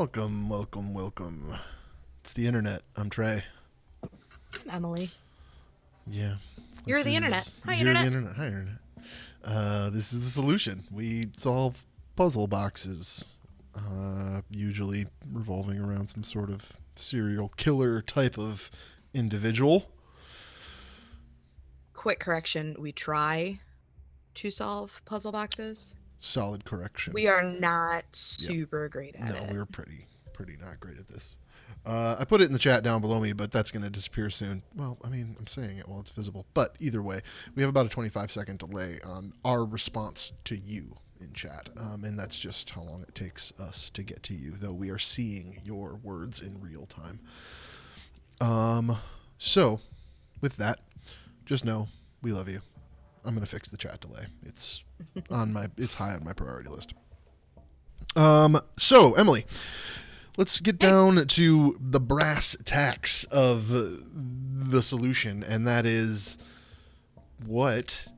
Welcome, welcome, welcome. It's the internet. I'm Trey. I'm Emily. Yeah. You're the internet. Hi, You're the internet. internet. Hi, internet. This is the solution. We solve puzzle boxes, usually revolving around some sort of serial killer type of individual. Quick correction. We try to solve puzzle boxes. Solid correction. We are not Yep. super great at No, it. we're pretty not great at this. I put it in the chat down below me, but that's going to disappear soon. Well, I mean, I'm saying it while it's visible. But either way, we have about a 25-second delay on our response to you in chat. And that's just how long it takes us to get to you, though we are seeing your words in real time. So, with that, just know we love you. I'm going to fix the chat delay. It's high on my priority list. So, Emily, let's get down to the brass tacks of the solution, and that is, what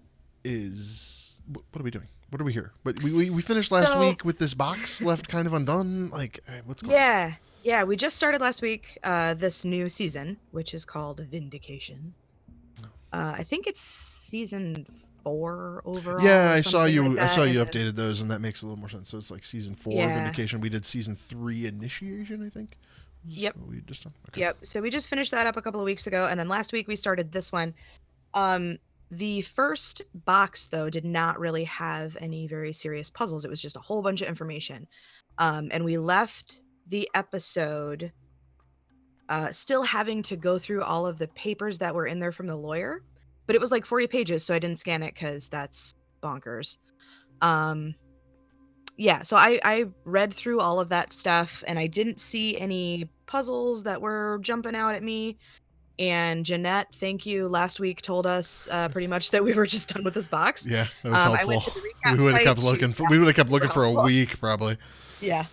are we doing? What are we here? But we finished last week with this box left kind of undone. Like, what's going on? Yeah. We just started last week this new season, which is called Vindication. I think it's season 4 overall. Yeah, I saw you. Like I saw you updated those, and that makes a little more sense. So it's like season 4 Vindication. We did season 3 Initiation, I think. Yep. We just done. Okay. Yep. So we just finished that up a couple of weeks ago, and then last week we started this one. The first box, though, did not really have any very serious puzzles. It was just a whole bunch of information, and we left the episode still having to go through all of the papers that were in there from the lawyer. But it was like 40 pages, so I didn't scan it because that's bonkers. Yeah, so I read through all of that stuff, and I didn't see any puzzles that were jumping out at me. And Jeanette, thank you, last week told us pretty much that we were just done with this box. Yeah, that was helpful. I went to the recap we would have site kept looking. We would have kept looking for a week, probably. Yeah.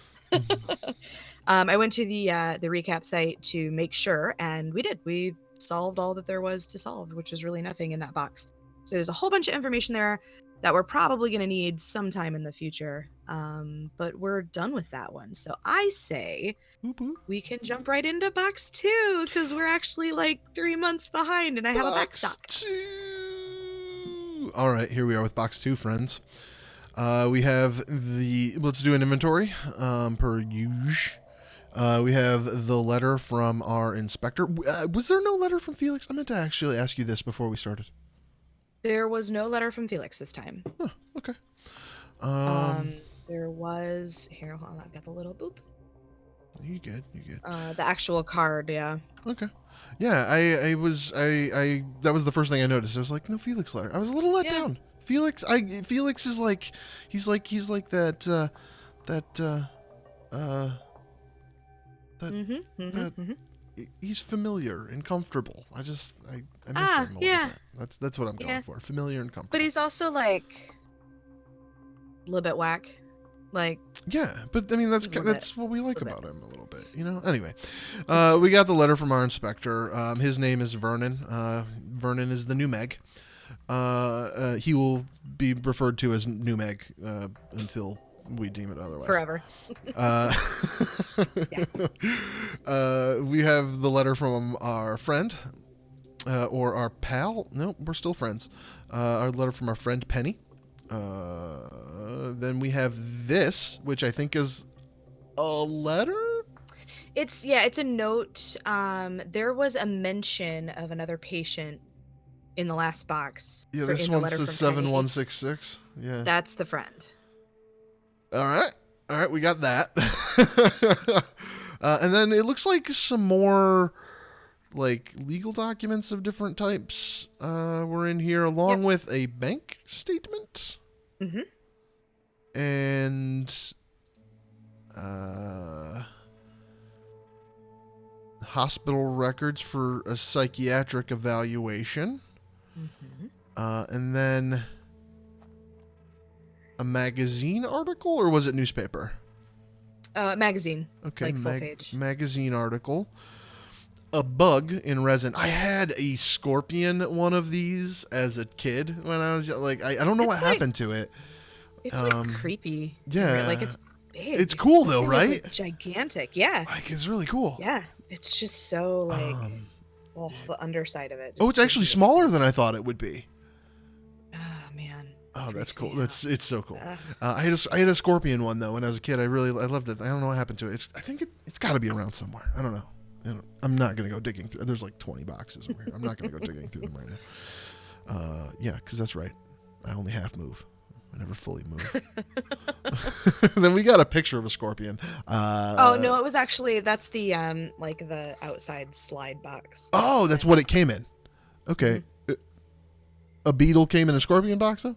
I went to the recap site to make sure, and we did. We solved all that there was to solve, which was really nothing in that box. So there's a whole bunch of information there that we're probably going to need sometime in the future. But we're done with that one. So I say we can jump right into box 2 because we're actually like 3 months behind, and I have a backstock. All right, here we are with box 2, friends. We have let's do an inventory per usual. We have the letter from our inspector. Was there no letter from Felix? I meant to actually ask you this before we started. There was no letter from Felix this time. Huh, okay. There was... Here, hold on, I've got the little boop. You good. The actual card, yeah. Okay. Yeah, I that was the first thing I noticed. I was like, no Felix letter. I was a little let down. Felix is like, he's like that, he's familiar and comfortable. I miss him a little bit. That's what I'm going for. Familiar and comfortable. But he's also like a little bit whack. Like, yeah, but I mean that's what we like about him a little bit, you know. Anyway, we got the letter from our inspector. His name is Vernon. Vernon is the new Meg. He will be referred to as New Meg until we deem it otherwise. Forever. We have the letter from our friend, or our pal. No, we're still friends. Our letter from our friend Penny. Then we have this, which I think is a letter. It's a note. There was a mention of another patient in the last box. Yeah, this one says 7166. Yeah, that's the friend. All right, we got that. And then it looks like some more like legal documents of different types were in here, along with a bank statement. Mm-hmm. And hospital records for a psychiatric evaluation. Mm-hmm. And then a magazine article, or was it newspaper? Magazine. Okay, like full page. Magazine article. A bug in resin. I had a scorpion one of these as a kid when I was young. Like, I don't know what happened to it. It's like creepy. Yeah. Like big. It's cool This though, thing right? is, like, gigantic. Yeah. Like, it's really cool. Yeah. It's just so like, Um, the underside of it. oh, just it's gives actually you the smaller ick. than I thought it would be. Oh man. Oh, that's Freaks cool. me out. It's so cool. Ugh. I had a scorpion one though when I was a kid. I loved it. I don't know what happened to it. I think it's got to be around somewhere. I don't know. I'm not gonna go digging through. There's like 20 boxes over here. I'm not gonna go digging through them right now. Yeah, because that's right. I only half move. I never fully move. Then we got a picture of a scorpion. Oh no, it was actually that's the like the outside slide box. Oh, that's what it came in. Okay. A beetle came in a scorpion box though?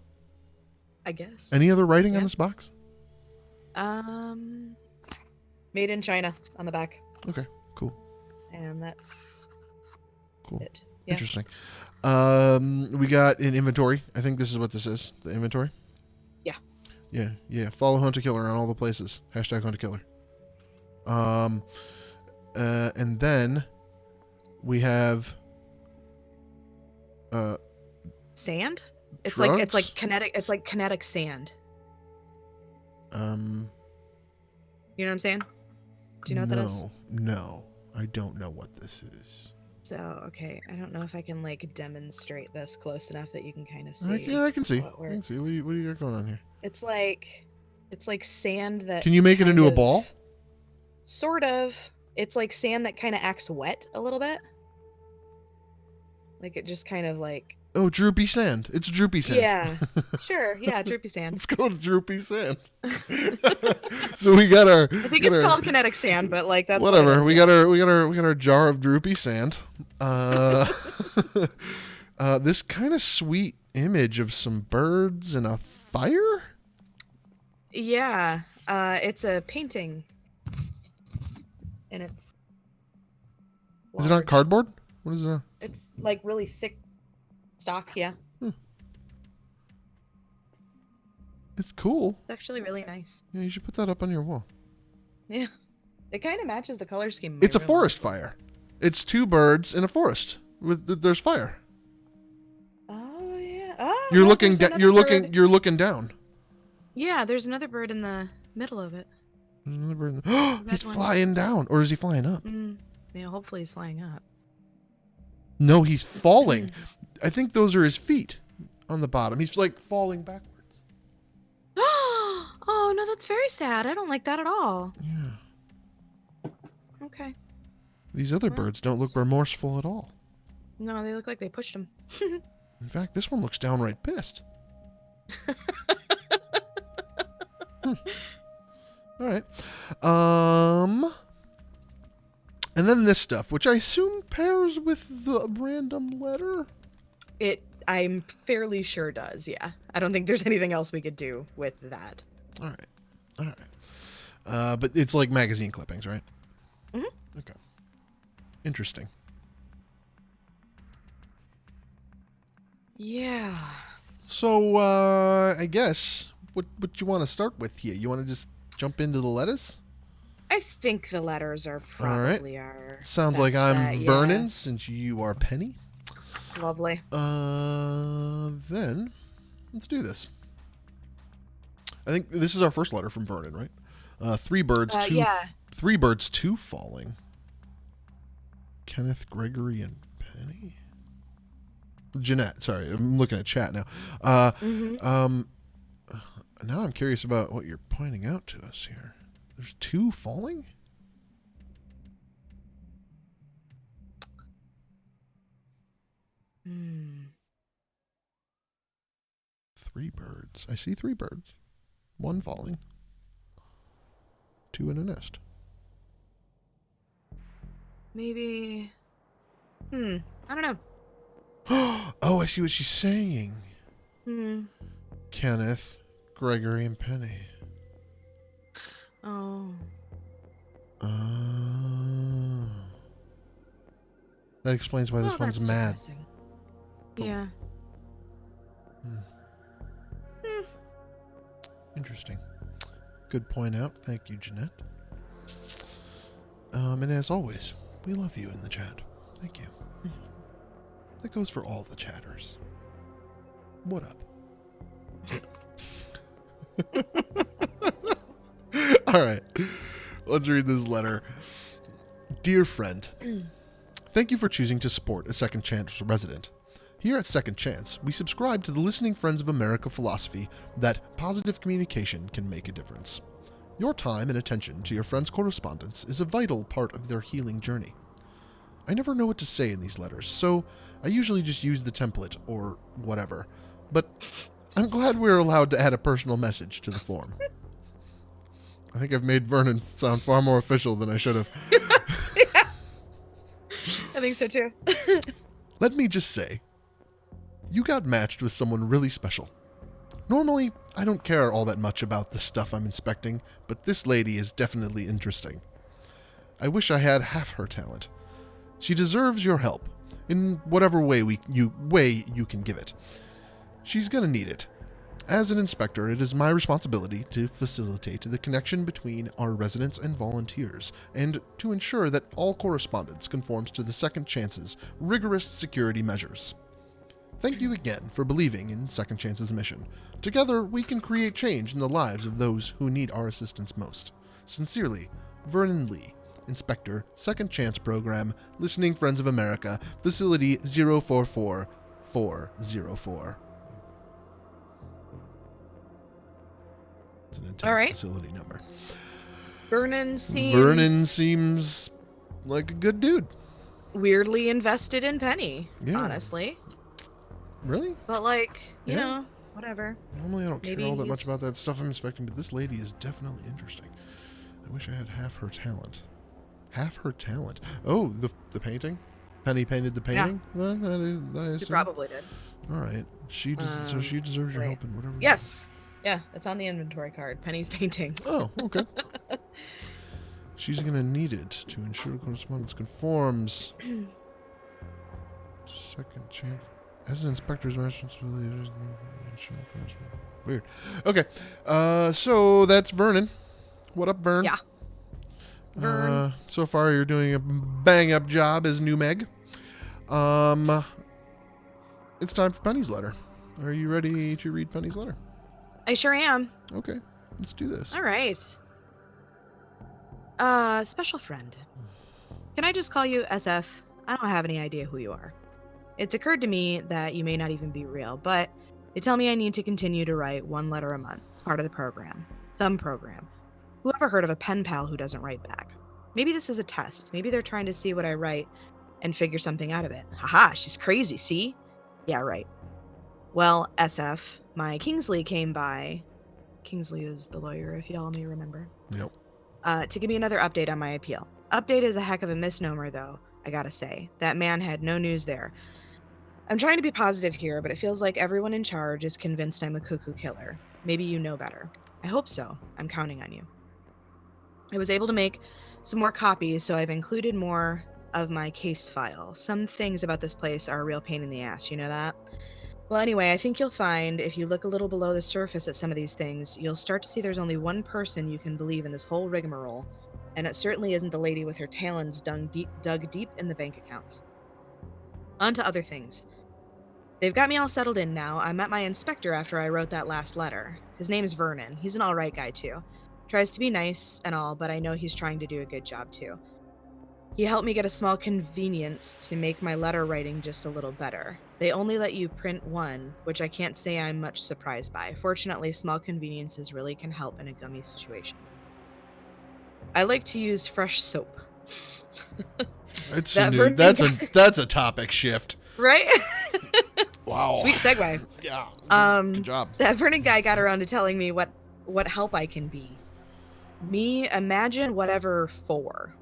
I guess. Any other writing Yeah. on this box? Made in China on the back, Okay, cool. and that's Cool. it. Yeah. Interesting. We got an inventory. I think this is what this is. The inventory. Yeah. Yeah. Follow Hunt a Killer on all the places. Hashtag Hunt a Killer. And then we have Sand. It's drugs? like kinetic. It's like kinetic sand. You know what I'm saying? Do you know what that is? No, I don't know what this is. So okay, I don't know if I can like demonstrate this close enough that you can kind of see. Yeah, I can see. how it I can see. works. What do you got going on here? It's like sand that. Can you make it kind into a of- ball? Sort of. It's like sand that kind of acts wet a little bit. Like it just kind of like. Oh, droopy sand. It's droopy sand. Yeah. Sure. Yeah, droopy sand. Let's go with droopy sand. So we got our. I think it's called kinetic sand, but like that's whatever. What it is, We yeah. got our jar of droopy sand. This kind of sweet image of some birds and a fire. Yeah. It's a painting, and it's. Is it on large. cardboard? What is it on? It's like really thick stock. Yeah. It's cool. It's actually really nice. Yeah, you should put that up on your wall. Yeah. It kind of matches the color scheme. of It's a my room, forest honestly. fire. It's two birds in a forest. There's fire. Oh yeah. Oh. You're look, looking. there's another You're bird. looking. You're looking down. Yeah, there's another bird in the middle of it. There's another bird. He's Red one. flying down, or is he flying up? Yeah, hopefully he's flying up. No, he's falling. I think those are his feet on the bottom. He's like falling backwards. Oh no, that's very sad. I don't like that at all. Yeah. Okay. These other Well, birds don't look that's- remorseful at all. No, they look like they pushed him. In fact, this one looks downright pissed. All right. And then this stuff, which I assume pairs with the random letter. I'm fairly sure does, yeah. I don't think there's anything else we could do with that. All right. But it's like magazine clippings, right? Mm-hmm. Okay. Interesting. Yeah. So, I guess, what you want to start with here? You want to just jump into the lettuce? I think the letters are All right. probably our Sounds like best I'm bet, yeah. Vernon, since you are Penny. Lovely. Then, let's do this. I think this is our first letter from Vernon, right? Three birds, two falling. Kenneth, Gregory, and Penny. Jeanette, sorry, I'm looking at chat now. Now I'm curious about what you're pointing out to us here. There's two falling? Three birds. I see three birds. One falling. Two in a nest. Maybe. I don't know. Oh, I see what she's saying. Kenneth, Gregory, and Penny. Oh. That explains why this one's that's mad. interesting. Yeah. Interesting. Good point out. Thank you, Jeanette. And as always, we love you in the chat. Thank you. That goes for all the chatters. What up? All right. Let's read this letter. Dear friend, thank you for choosing to support a Second Chance resident. Here at Second Chance, we subscribe to the Listening Friends of America philosophy that positive communication can make a difference. Your time and attention to your friends' correspondence is a vital part of their healing journey. I never know what to say in these letters, so I usually just use the template or whatever. But I'm glad we're allowed to add a personal message to the form. I think I've made Vernon sound far more official than I should have. I think so too. Let me just say, you got matched with someone really special. Normally, I don't care all that much about the stuff I'm inspecting, but this lady is definitely interesting. I wish I had half her talent. She deserves your help, in whatever way you can give it. She's gonna need it. As an inspector, it is my responsibility to facilitate the connection between our residents and volunteers, and to ensure that all correspondence conforms to the Second Chance's rigorous security measures. Thank you again for believing in Second Chance's mission. Together, we can create change in the lives of those who need our assistance most. Sincerely, Vernon Lee, Inspector, Second Chance Program, Listening Friends of America, Facility 044404. It's an intense facility number. Vernon seems like a good dude. Weirdly invested in Penny, honestly. Really? But like, you know, whatever. Normally I don't care all that much about that stuff I'm inspecting, but this lady is definitely interesting. I wish I had half her talent. Half her talent. Oh, the painting? Penny painted the painting? Yeah. That is She probably did. All right. So she deserves your help in whatever. Yes. Yeah, it's on the inventory card. Penny's painting. Oh, okay. She's going to need it to ensure correspondence conforms. Second Chance. As an inspector's responsibility. Weird. Okay. So that's Vernon. What up, Vern? Yeah. Vern. So far, you're doing a bang-up job as new Meg. It's time for Penny's letter. Are you ready to read Penny's letter? I sure am. Okay. Let's do this. All right. Special friend. Can I just call you SF? I don't have any idea who you are. It's occurred to me that you may not even be real, but they tell me I need to continue to write one letter a month. It's part of the program. Some program. Who ever heard of a pen pal who doesn't write back? Maybe this is a test. Maybe they're trying to see what I write and figure something out of it. Haha, she's crazy, see? Yeah, right. Well, SF, my Kingsley came by. Kingsley is the lawyer, if y'all may remember. Yep. To give me another update on my appeal. Update is a heck of a misnomer, though, I gotta say. That man had no news there. I'm trying to be positive here, but it feels like everyone in charge is convinced I'm a cuckoo killer. Maybe you know better. I hope so. I'm counting on you. I was able to make some more copies, so I've included more of my case file. Some things about this place are a real pain in the ass, you know that? Well, anyway, I think you'll find if you look a little below the surface at some of these things, you'll start to see there's only one person you can believe in this whole rigmarole, and it certainly isn't the lady with her talons dug deep in the bank accounts. On to other things. They've got me all settled in now. I met my inspector after I wrote that last letter. His name's Vernon. He's an alright guy, too. Tries to be nice and all, but I know he's trying to do a good job, too. He helped me get a small convenience to make my letter writing just a little better. They only let you print one, which I can't say I'm much surprised by. Fortunately, small conveniences really can help in a gummy situation. I like to use fresh soap. That's a topic shift. Right? Wow. Sweet segue. Yeah. Good job. That Vernon guy got around to telling me what help I can be. Me, imagine whatever for.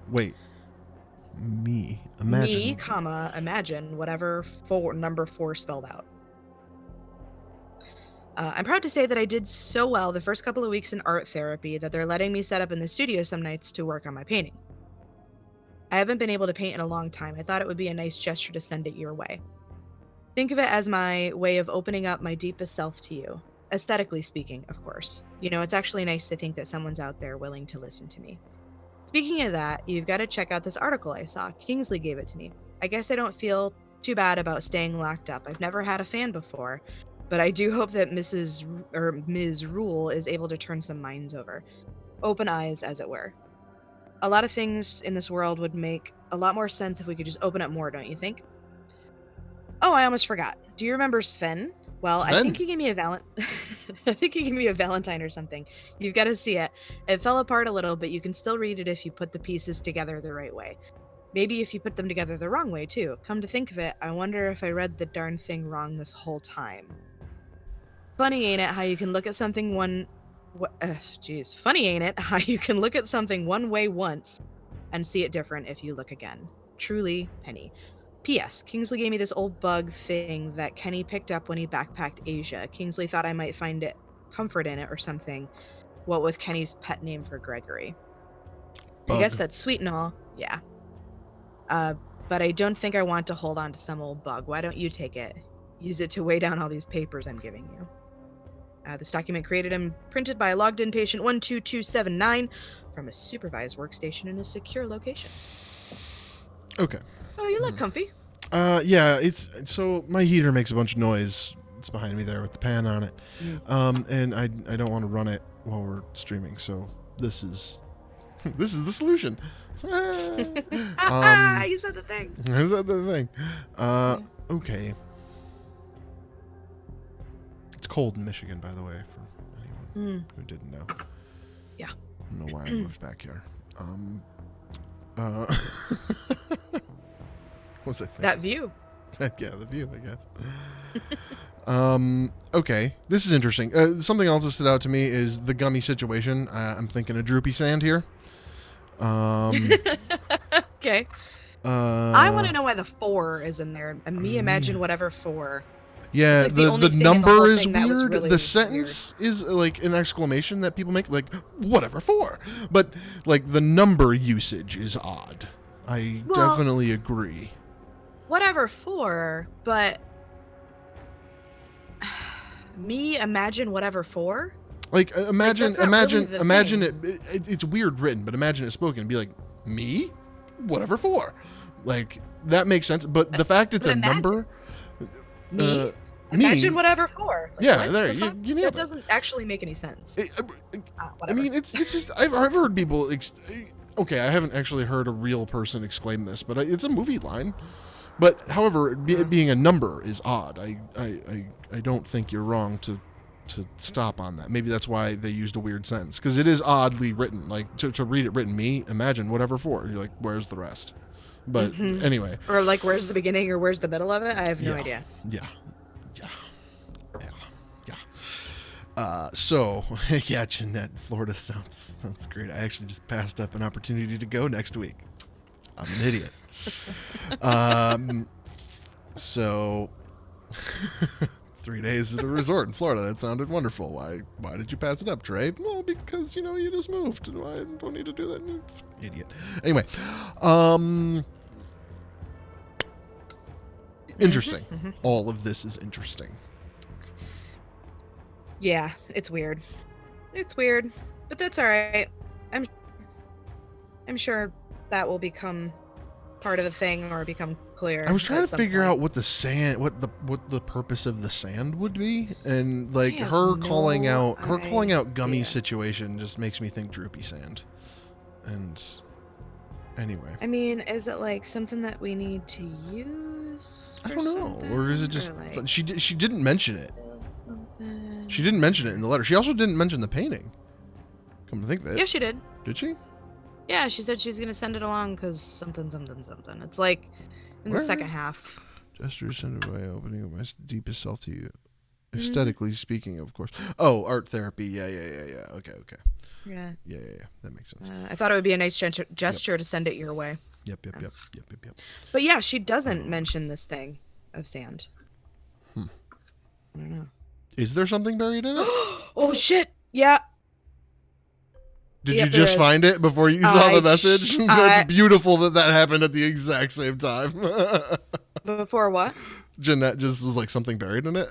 Wait. Me, imagine. Me, comma, imagine whatever number 4 spelled out. I'm proud to say that I did so well the first couple of weeks in art therapy that they're letting me set up in the studio some nights to work on my painting. I haven't been able to paint in a long time. I thought it would be a nice gesture to send it your way. Think of it as my way of opening up my deepest self to you. Aesthetically speaking, of course. You know, it's actually nice to think that someone's out there willing to listen to me. Speaking of that, you've got to check out this article I saw. Kingsley gave it to me. I guess I don't feel too bad about staying locked up. I've never had a fan before, but I do hope that Ms. Rule is able to turn some minds over. Open eyes, as it were. A lot of things in this world would make a lot more sense if we could just open up more, don't you think? Oh, I almost forgot. Do you remember Sven? Well, I think Sven? he gave me a I think he gave me a Valentine or something. You've got to see it. It fell apart a little, but you can still read it if you put the pieces together the right way. Maybe if you put them together the wrong way, too. Come to think of it, I wonder if I read the darn thing wrong this whole time. Funny, ain't it, how you can look at something Funny, ain't it, how you can look at something one way once and see it different if you look again. Truly, Penny. P.S. Kingsley gave me this old bug thing that Kenny picked up when he backpacked Asia. Kingsley thought I might find it comfort in it or something. What with Kenny's pet name for Gregory. I guess Bug. that's sweet and all. Yeah. But I don't think I want to hold on to some old bug. Why don't you take it? Use it to weigh down all these papers I'm giving you. This document created and printed by a logged-in patient 12279 from a supervised workstation in a secure location. Okay. Oh, you look comfy. Yeah, it's so my heater makes a bunch of noise. It's behind me there with the pan on it. And I don't want to run it while we're streaming, so this is the solution. You said the thing. Is that the thing? Okay. It's cold in Michigan, by the way, for anyone who didn't know. Yeah. I don't know why I moved back here. What's I think? That view. Yeah, the view, I guess. Okay, this is interesting. Something else that stood out to me is the gummy situation. I'm thinking of droopy sand here. Okay. I want to know why the 4 is in there. And imagine whatever 4. Yeah, like the thing number in is thing that was weird. really The sentence is like an exclamation that people make, like, whatever for. But, like, the number usage is odd. I definitely agree. Whatever for, but me imagine whatever for? Like, imagine really it's weird written, but imagine it spoken. Be like, me? Whatever for. Like, that makes sense. But the fact it's a number... Me? Imagine whatever for. Like, yeah, there, you nailed it. That doesn't actually make any sense. I mean, it's just, I've heard people, okay, I haven't actually heard a real person exclaim this, but it's a movie line. But, however, it being a number is odd. I don't think you're wrong to stop on that. Maybe that's why they used a weird sentence, because it is oddly written. Like, to read it written, me, imagine whatever for. You're like, where's the rest? But anyway. Or like, where's the beginning or where's the middle of it? I have no idea. Yeah. So, yeah, Jeanette, Florida sounds great. I actually just passed up an opportunity to go next week. I'm an idiot. So 3 days at a resort in Florida. That sounded wonderful. Why did you pass it up, Trey? Well, because, you just moved. I don't need to do that. Idiot. Anyway, interesting. All of this is interesting. Yeah, it's weird. It's weird, but that's all right. I'm sure that will become part of the thing or become clear. I was trying to figure out what the sand, what the purpose of the sand would be, and like her calling out Gummy situation just makes me think droopy sand. And anyway, I mean, is it like something that we need to use? I don't know, or is it just like, she didn't mention it. She didn't mention it in the letter. She also didn't mention the painting. Come to think of it. Yeah, she did. Did she? Yeah, she said she's gonna send it along because something. It's like in the second half. Gestures sent away, opening up my deepest self to you. Aesthetically speaking, of course. Oh, art therapy. Yeah. Okay. Yeah. Yeah. That makes sense. I thought it would be a nice gesture to send it your way. Yep. But yeah, she doesn't mention this thing of sand. I don't know. Is there something buried in it? Oh shit! Yeah. Did you just find it before you saw the message? That's beautiful that happened at the exact same time. Before what? Jeanette just was like, something buried in it.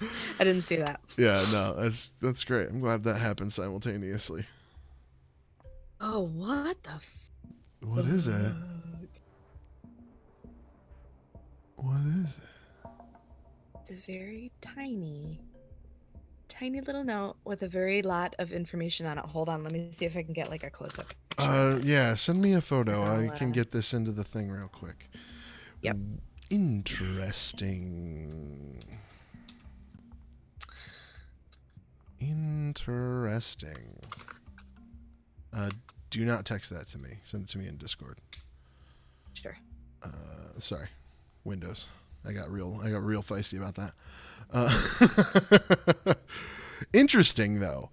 I didn't see that. Yeah, no, that's great. I'm glad that happened simultaneously. Oh, what the What is it? What is it? It's a very tiny little note with a very lot of information on it. Hold on, let me see if I can get like a close-up picture of it. Yeah, send me a photo. And I can get this into the thing real quick. Yep. Interesting. Interesting. Do not text that to me. Send it to me in Discord. Sure. Sorry, Windows. I got real feisty about that. Interesting though.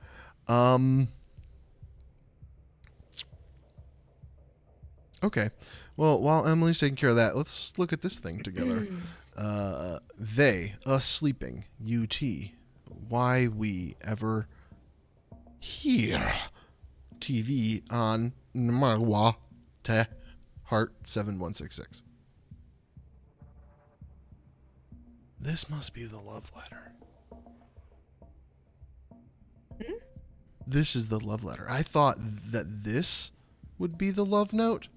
Okay. Well, while Emily's taking care of that, let's look at this thing together. They, us sleeping, UT. Why we ever hear TV on Marwa Te Heart 7166. This must be the love letter. This is the love letter. I thought that this would be the love note.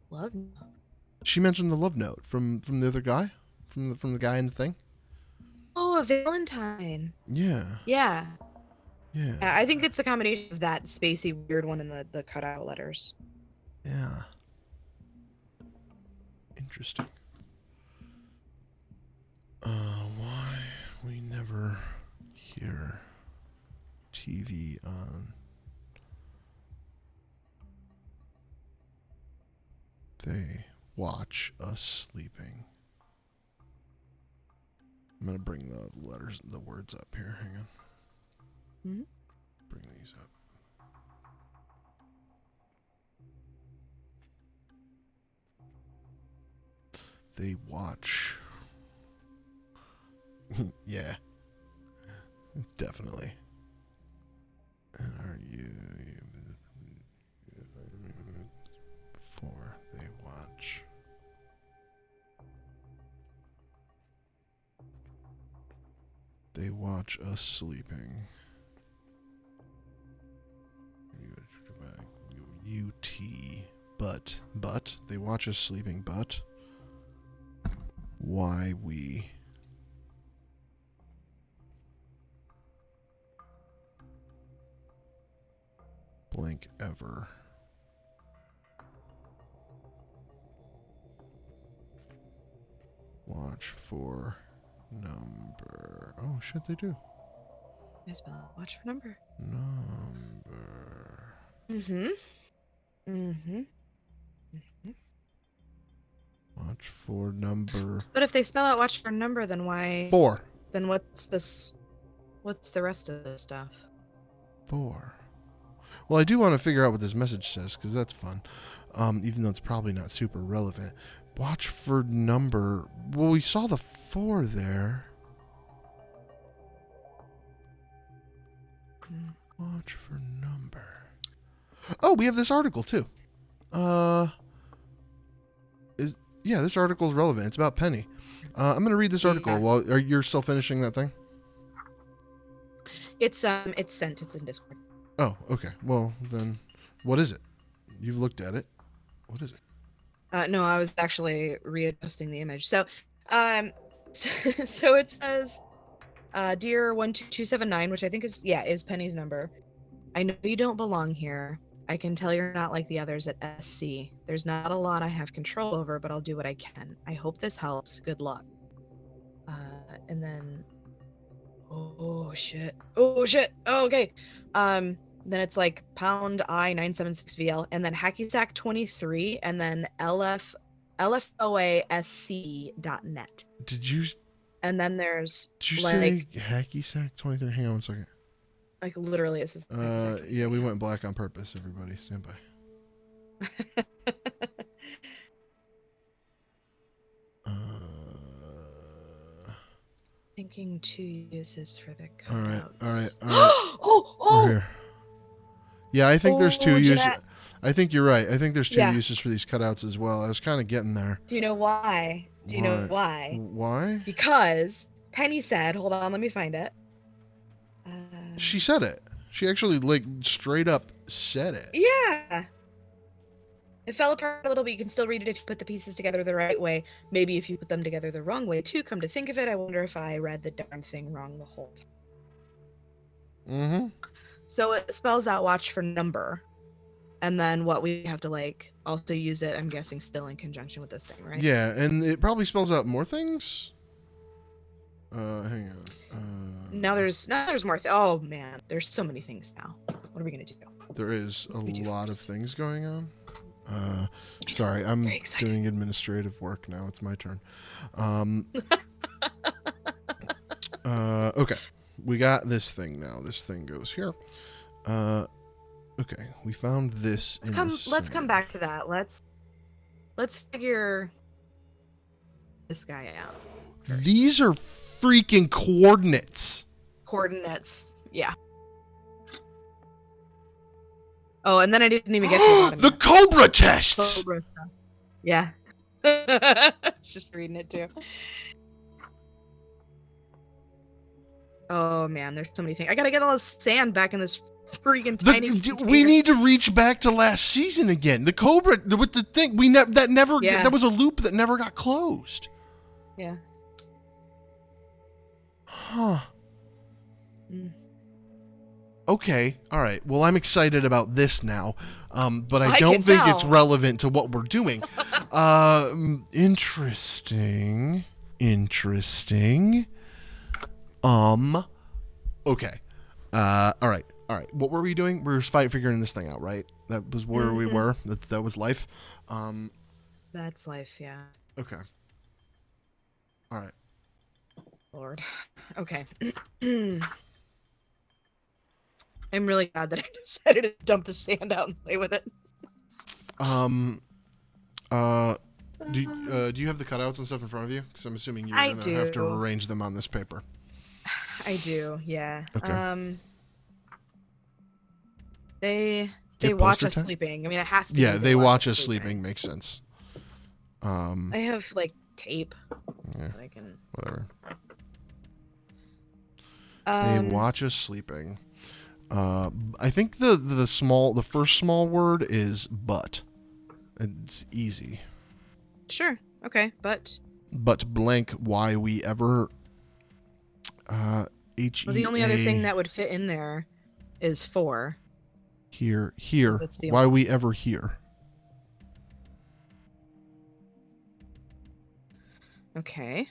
Love. She mentioned the love note from the other guy, from the guy in the thing. Oh, a Valentine. Yeah. Yeah. Yeah. I think it's the combination of that spacey weird one and the cutout letters. Yeah. Interesting. Why we never hear TV on. They watch us sleeping. I'm gonna bring the words up here. Hang on. Mm-hmm. Bring these up. They watch. Yeah. Definitely. And are you for they watch? They watch us sleeping. UT. But they watch us sleeping, but why we blank ever watch for number. Oh shit, they do. Yes, well, watch for number. Number. Mm-hmm. Mm-hmm. Watch for number. But if they spell out watch for number, then why? 4. Then what's this? What's the rest of this stuff? 4. Well, I do want to figure out what this message says because that's fun, even though it's probably not super relevant. Watch for number. Well, we saw the 4 there. Watch for number. Oh, we have this article too. This article is relevant. It's about Penny. I'm going to read this article while you're still finishing that thing. It's sent. It's in Discord. Oh, okay. Well, then, what is it? You've looked at it. What is it? No, I was actually readjusting the image. So it says, "Dear 12279," which I think is Penny's number. I know you don't belong here. I can tell you're not like the others at SC. There's not a lot I have control over, but I'll do what I can. I hope this helps. Good luck. And then, oh shit. Oh, okay. Then it's like pound I976VL, and then hacky sack 23, and then LFOASC.net. Did you? And then there's Did you like, say hacky sack 23? Hang on one second. like literally it says. Yeah, we went black on purpose. Everybody, stand by. Thinking 2 uses for the All right. cutouts. Oh. We're here. Yeah, I think there's 2 uses. Jeanette. I think you're right. I think there's 2 Yeah. uses for these cutouts as well. I was kind of getting there. Do you know why? Do you know why? Why? Because Penny said, hold on, let me find it. She said it. She actually, like, straight up said it. Yeah. It fell apart a little bit. You can still read it if you put the pieces together the right way. Maybe if you put them together the wrong way, too. Come to think of it, I wonder if I read the darn thing wrong the whole time. Mm-hmm. So it spells out watch for number. And then what we have to, like, also use it, I'm guessing, still in conjunction with this thing, right? Yeah, and it probably spells out more things. Hang on. Now there's more. Oh, man. There's so many things now. What are we going to do? There is a We do lot of first. things going on. Sorry, I'm Very excited. doing administrative work now. It's my turn. Okay. We got this thing now. This thing goes here. Okay. We found this. Let's come back to that. Let's figure this guy out. These are freaking coordinates. Coordinates. Yeah. Oh, and then I didn't even get to the bottom. The Cobra tests. Cobra stuff. Yeah. It's just reading it too. Oh man, there's so many things. I gotta get all this sand back in this freaking tiny. We need to reach back to last season again. The Cobra with the thing that was a loop that never got closed. Yeah. Huh. Okay. All right. Well, I'm excited about this now, but I don't think it's relevant to what we're doing. Interesting. Okay. All right. What were we doing? We were figuring this thing out, right? That was where we were. That was life. That's life. Yeah. Okay. All right. Lord. Okay. I'm really glad that I decided to dump the sand out and play with it. Do you have the cutouts and stuff in front of you? Because I'm assuming you're going to have to arrange them on this paper. I do, yeah. Okay. They watch us sleeping. I mean, it has to. Yeah, they watch us sleeping. Makes sense. I have like tape. Yeah. I can. Whatever. They watch us sleeping. I think the first small word is but. It's easy. Sure. Okay, but blank why we ever H-E-A. Well, the only other thing that would fit in there is for. Here. That's the Why we ever hear. Okay.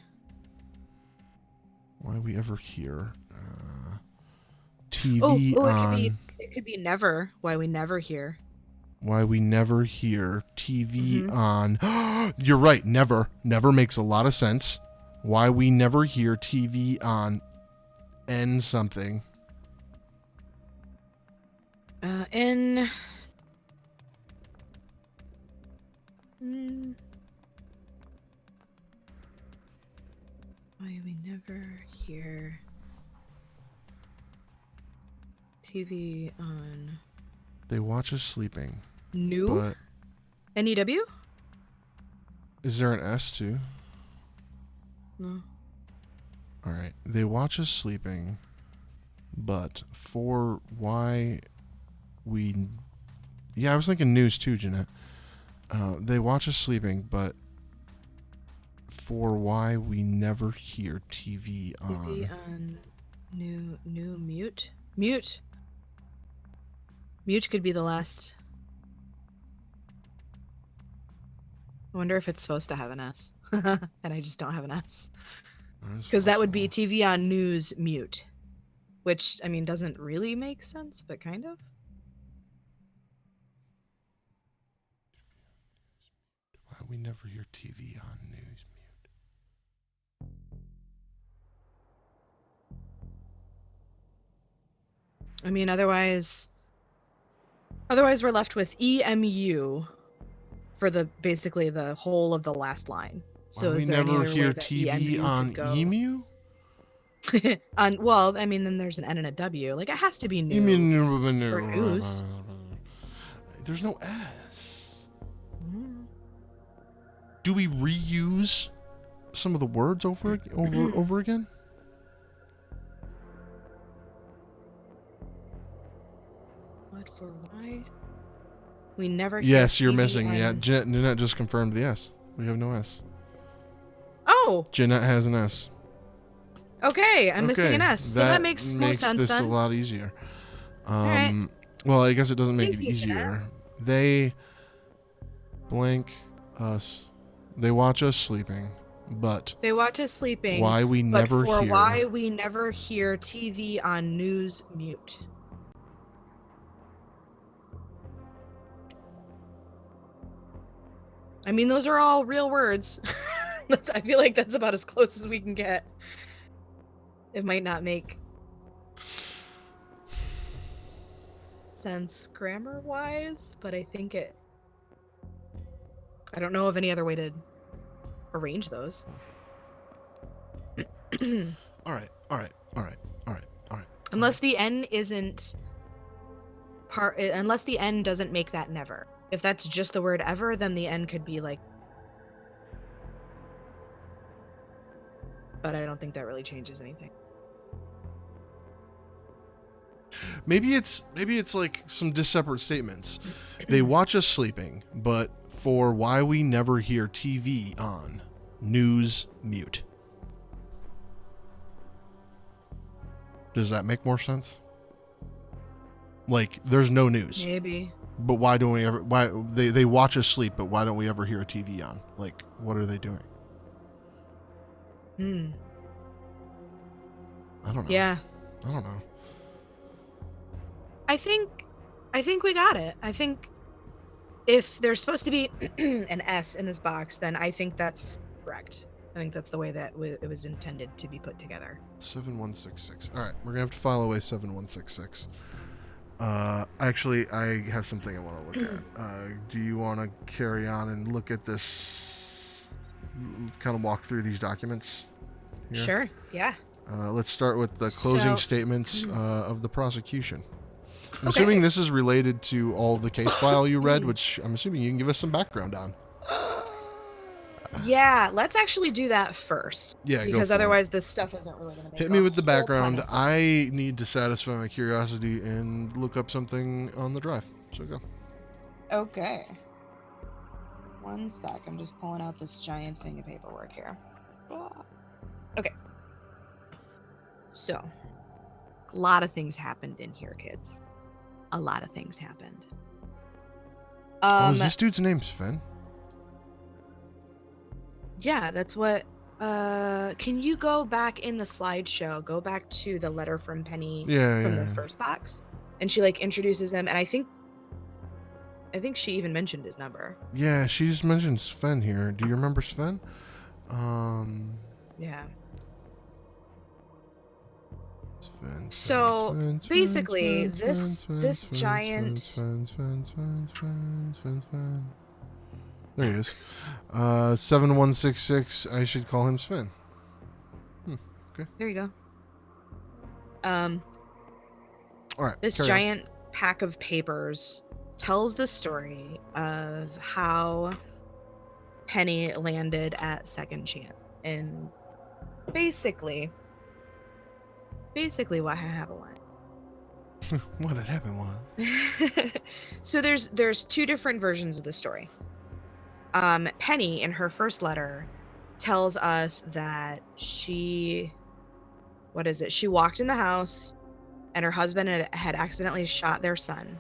Why we ever hear. TV on. It could be never. Why we never hear. Why we never hear TV on. You're right. Never makes a lot of sense. Why we never hear TV on N something. N. Why we never hear TV on. They watch us sleeping. New? But N-E-W? Is there an S too? No. All right. They watch us sleeping, but for why we... Yeah, I was thinking news too, Jeanette. They watch us sleeping, but for why we never hear TV on... TV on new mute? Mute. Mute could be the last. I wonder if it's supposed to have an S. And I just don't have an S. Because that would be TV on news mute. Which, I mean, doesn't really make sense, but kind of. Why we never hear TV on news mute. I mean, otherwise we're left with EMU for basically the whole of the last line. So Why is we there never any other hear way that TV on emu? Well, I mean, then there's an N and a W. Like, it has to be new. For news. There's no S. Do we reuse some of the words over again? What for why? We never hear Yes, you're TV missing the on- Jeanette just confirmed the S. We have no S. Oh, Jeanette has an S. okay. I'm missing an S. So that makes more sense this then. a lot easier. All right. Well, I guess it doesn't make Thank it you, Jeanette. easier. They blank us. They watch us sleeping, but They watch us sleeping. why we but never for hear. why we never hear TV on news mute. I mean, those are all real words. I feel like that's about as close as we can get. It might not make sense grammar-wise, but I think it... I don't know of any other way to arrange those. All right. Unless the N isn't unless the N doesn't make that never. If that's just the word ever, then the N could be like... But I don't think that really changes anything. Maybe it's like some disseparate statements. They watch us sleeping, but for why we never hear TV on, news mute. Does that make more sense? Like, there's no news. Maybe. But why don't we ever? Why they watch us sleep? But why don't we ever hear a TV on? Like, what are they doing? I don't know. Yeah. I don't know. I think we got it. I think if there's supposed to be an S in this box, then I think that's correct. I think that's the way that it was intended to be put together. 7166. All right, we're gonna have to file away 7166. Actually, I have something I want to look at. Do you want to carry on and look at this? Kind of walk through these documents here? Sure. Yeah. Let's start with the closing statements of the prosecution. I'm assuming this is related to all the case file you read, which I'm assuming you can give us some background on. Yeah, let's actually do that first. Yeah, go because for it. other's this stuff isn't really going to make Hit me with the a whole ton background. of sense. I need to satisfy my curiosity and look up something on the drive. So go. Okay. One sec. I'm just pulling out this giant thing of paperwork here. Okay. So, a lot of things happened in here, kids. A lot of things happened. Is this dude's name Sven? Yeah, that's what... can you go back in the slideshow? Go back to the letter from Penny from the first box. And she, like, introduces him, and I think she even mentioned his number. Yeah, she just mentioned Sven here. Do you remember Sven? Yeah. Sven, So, Sven, basically, Sven, this Sven, Sven, giant... Sven, Sven, Sven, Sven, Sven, Sven. There he is. 7166. I should call him Sven. Okay. There you go. All right. This carry giant pack of papers tells the story of how Penny landed at Second Chance. And basically what happened was... What had happened was... So there's two different versions of the story. Penny, in her first letter, tells us that she walked in the house and her husband had accidentally shot their son.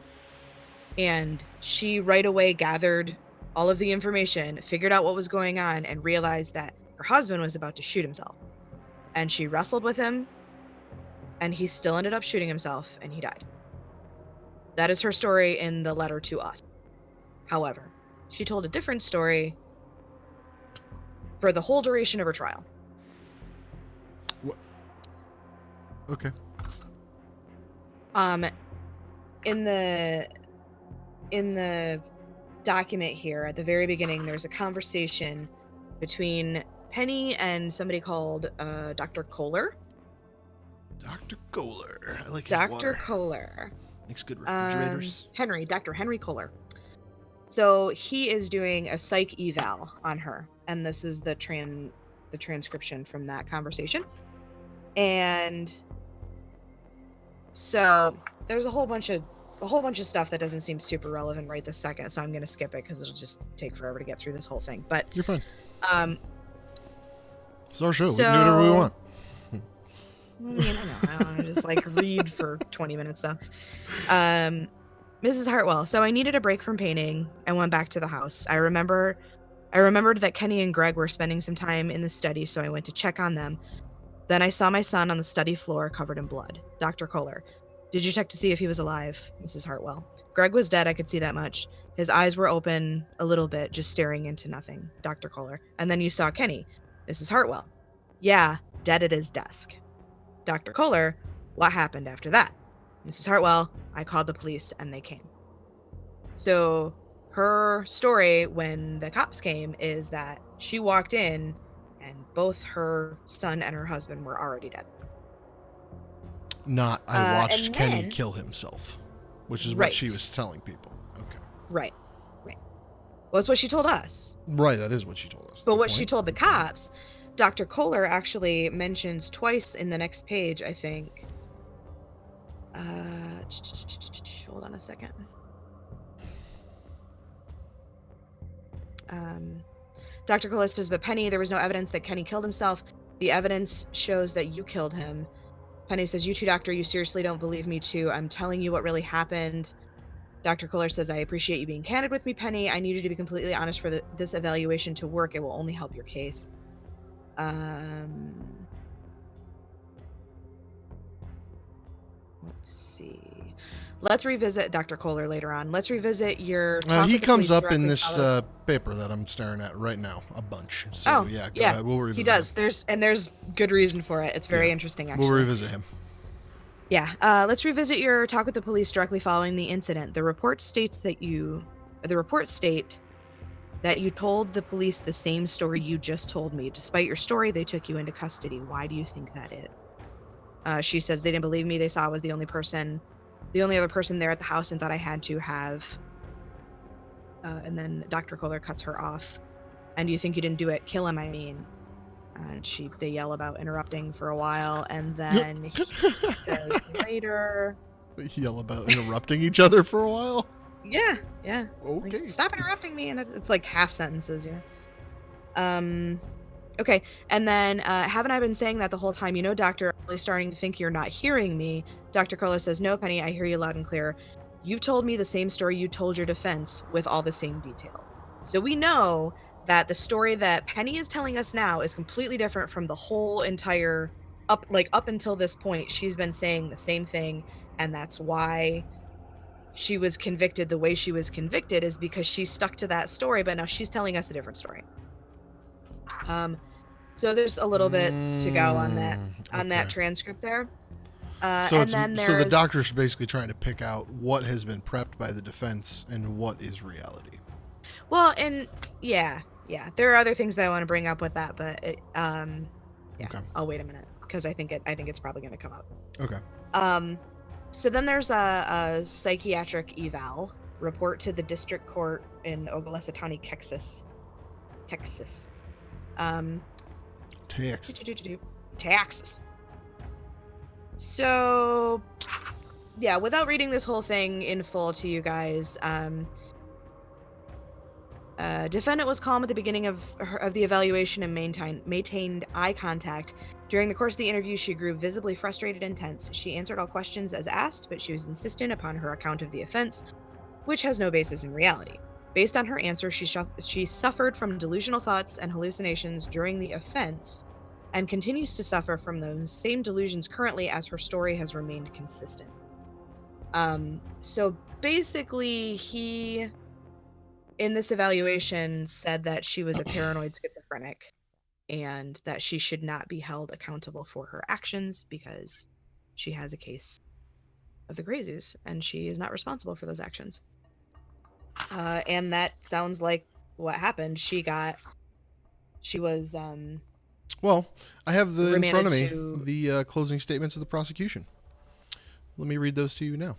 And she right away gathered all of the information, figured out what was going on, and realized that her husband was about to shoot himself. And she wrestled with him, and he still ended up shooting himself, and he died. That is her story in the letter to us. However, she told a different story for the whole duration of her trial. What? Okay. In the document here at the very beginning, there's a conversation between Penny and somebody called Dr. Kohler. Dr. Kohler. I like his Dr. water. Kohler. Makes good refrigerators. Dr. Henry Kohler. So he is doing a psych eval on her, and this is the transcription from that conversation. And so there's a whole bunch of a whole bunch of stuff that doesn't seem super relevant right this second, so I'm going to skip it because it'll just take forever to get through this whole thing. But You're fine. um, It's our show. We can do whatever we want. I mean, I don't want to just like read for 20 minutes though. Mrs. Hartwell. So I needed a break from painting and went back to the house. I remembered that Kenny and Greg were spending some time in the study, so I went to check on them. Then I saw my son on the study floor covered in blood. Dr. Kohler. Did you check to see if he was alive? Mrs. Hartwell. Greg was dead, I could see that much. His eyes were open a little bit, just staring into nothing. Dr. Kohler. And then you saw Kenny. Mrs. Hartwell. Yeah, dead at his desk. Dr. Kohler. What happened after that? Mrs. Hartwell. I called the police and they came. So her story when the cops came is that she walked in and both her son and her husband were already dead. Not, I watched Kenny kill himself, which is what she was telling people. Okay. Right. Well, that's what she told us. Right, that is what she told us. But what she told the cops, Dr. Kohler actually mentions twice in the next page, I think. Hold on a second. Dr. Kohler says, but Penny, there was no evidence that Kenny killed himself. The evidence shows that you killed him. Penny says, you too, doctor, you seriously don't believe me too. I'm telling you what really happened. Dr. Kohler says, I appreciate you being candid with me, Penny. I need you to be completely honest for this evaluation to work. It will only help your case. Let's see. Let's revisit Dr. Kohler later on. Let's revisit your. He comes up in this paper that I'm staring at right now a bunch. So yeah, we'll revisit. He does. There's good reason for it. It's very interesting. Actually, we'll revisit him. Yeah. Let's revisit your talk with the police directly following the incident. The report state that you told the police the same story you just told me. Despite your story, they took you into custody. Why do you think that is? She says they didn't believe me. They saw I was the only other person there at the house and thought I had to have. And then Dr. Kohler cuts her off. And you think you didn't do it? Kill him, I mean. And they yell about interrupting for a while. And then he says later. They yell about interrupting each other for a while? Yeah. Okay. Like, stop interrupting me. And it's like half sentences, yeah. Okay, and then haven't I been saying that the whole time? You know, doctor, I'm really starting to think you're not hearing me. Dr. Kohler says, no, Penny, I hear you loud and clear. You told me the same story you told your defense with all the same detail. So we know that the story that Penny is telling us now is completely different from the whole entire, up until this point, she's been saying the same thing, and that's why she was convicted the way she was convicted, is because she stuck to that story, but now she's telling us a different story. So there's a little bit to go on that transcript there. So the doctor's basically trying to pick out what has been prepped by the defense and what is reality. Well, and yeah, there are other things that I want to bring up with that, but okay. I'll wait a minute because I think it's probably going to come up. Okay. So then there's a psychiatric eval report to the district court in Oglala County, Texas. Texas. So, yeah, without reading this whole thing in full to you guys, defendant was calm at the beginning of the evaluation and maintained eye contact. During the course of the interview, she grew visibly frustrated and tense. She answered all questions as asked, but she was insistent upon her account of the offense, which has no basis in reality. Based on her answer, she suffered from delusional thoughts and hallucinations during the offense and continues to suffer from those same delusions currently as her story has remained consistent. So basically, he, in this evaluation, said that she was a paranoid schizophrenic and that she should not be held accountable for her actions because she has a case of the crazies and she is not responsible for those actions. And that sounds like what happened. She was well, I have in front of me to the closing statements of the prosecution. Let me read those to you now.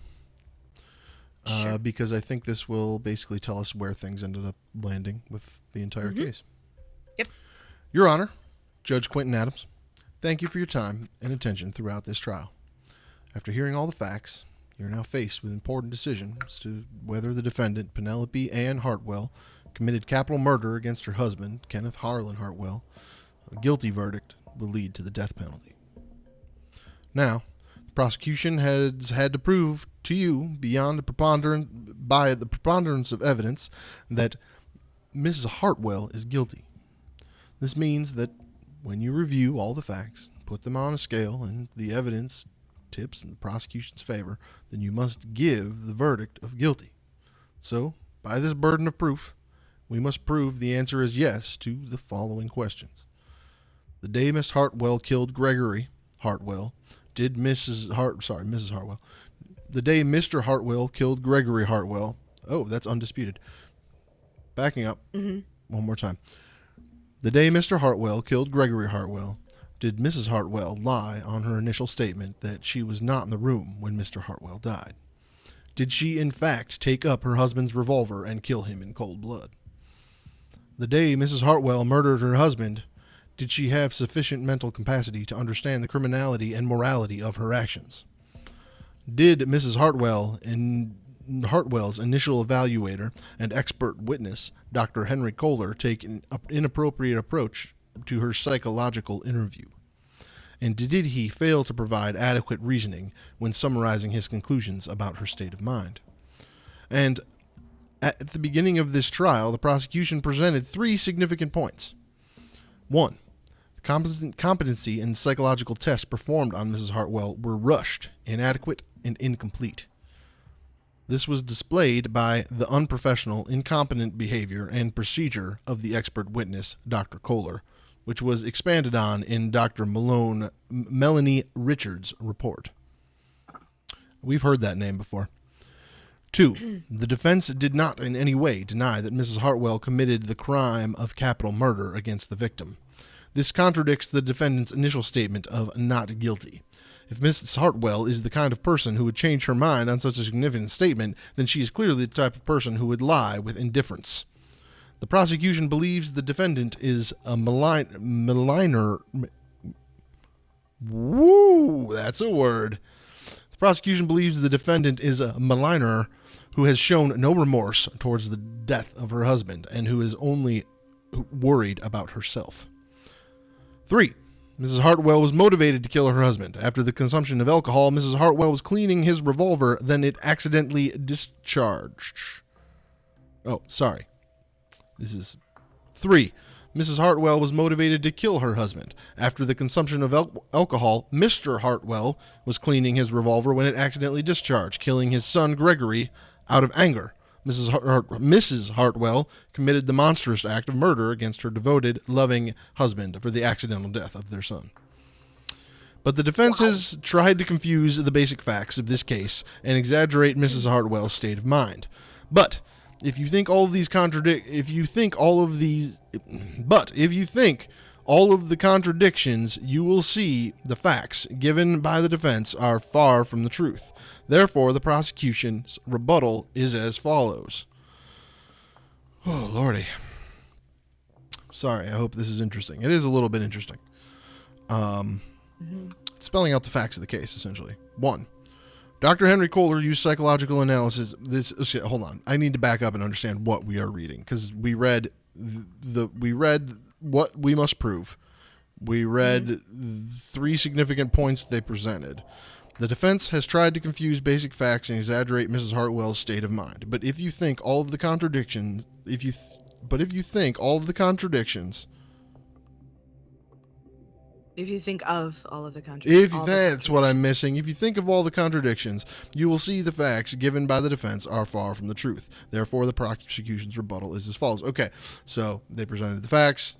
Sure. Because I think this will basically tell us where things ended up landing with the entire case. Yep. Your Honor, Judge Quentin Adams, thank you for your time and attention throughout this trial. After hearing all the facts, you're now faced with an important decision as to whether the defendant, Penelope Ann Hartwell, committed capital murder against her husband, Kenneth Harlan Hartwell. A guilty verdict will lead to the death penalty. Now, the prosecution has had to prove to you by the preponderance of evidence that Mrs. Hartwell is guilty. This means that when you review all the facts, put them on a scale, and the evidence tips in the prosecution's favor, then you must give the verdict of guilty. So, by this burden of proof, we must prove the answer is yes to the following questions. The day Miss Hartwell killed Gregory Hartwell, did Mrs. Hartwell. The day Mr. Hartwell killed Gregory Hartwell. Oh, that's undisputed. Backing up one more time. The day Mr. Hartwell killed Gregory Hartwell, did Mrs. Hartwell lie on her initial statement that she was not in the room when Mr. Hartwell died? Did she, in fact, take up her husband's revolver and kill him in cold blood? The day Mrs. Hartwell murdered her husband, did she have sufficient mental capacity to understand the criminality and morality of her actions? Did Mrs. Hartwell's initial evaluator and expert witness, Dr. Henry Kohler, take an inappropriate approach to her psychological interview? And did he fail to provide adequate reasoning when summarizing his conclusions about her state of mind? And at the beginning of this trial, the prosecution presented 3 significant points. 1. The competency and psychological tests performed on Mrs. Hartwell were rushed, inadequate, and incomplete. This was displayed by the unprofessional, incompetent behavior and procedure of the expert witness, Dr. Kohler, which was expanded on in Dr. Melanie Richards' report. We've heard that name before. 2. The defense did not in any way deny that Mrs. Hartwell committed the crime of capital murder against the victim. This contradicts the defendant's initial statement of not guilty. If Mrs. Hartwell is the kind of person who would change her mind on such a significant statement, then she is clearly the type of person who would lie with indifference. The prosecution believes the defendant is a maligner. Woo, that's a word. The prosecution believes the defendant is a maligner who has shown no remorse towards the death of her husband and who is only worried about herself. 3. Mrs. Hartwell was motivated to kill her husband. After the consumption of alcohol, Mrs. Hartwell was cleaning his revolver, then it accidentally discharged. Oh, sorry. This is 3. Mrs. Hartwell was motivated to kill her husband. After the consumption of alcohol, Mr. Hartwell was cleaning his revolver when it accidentally discharged, killing his son Gregory out of anger. Mrs. Hartwell committed the monstrous act of murder against her devoted, loving husband for the accidental death of their son. But the defense has tried to confuse the basic facts of this case and exaggerate Mrs. Hartwell's state of mind. But if you think all of the contradictions, you will see the facts given by the defense are far from the truth. Therefore, the prosecution's rebuttal is as follows. Oh, Lordy. Sorry, I hope this is interesting. It is a little bit interesting. Spelling out the facts of the case, essentially. 1. Dr. Henry Kohler used psychological analysis. Hold on. I need to back up and understand what we are reading, because we read what we must prove. We read 3 significant points they presented. The defense has tried to confuse basic facts and exaggerate Mrs. Hartwell's state of mind. But if you think all of the contradictions, that's what I'm missing. If you think of all the contradictions, you will see the facts given by the defense are far from the truth. Therefore, the prosecution's rebuttal is as follows. Okay, so they presented the facts.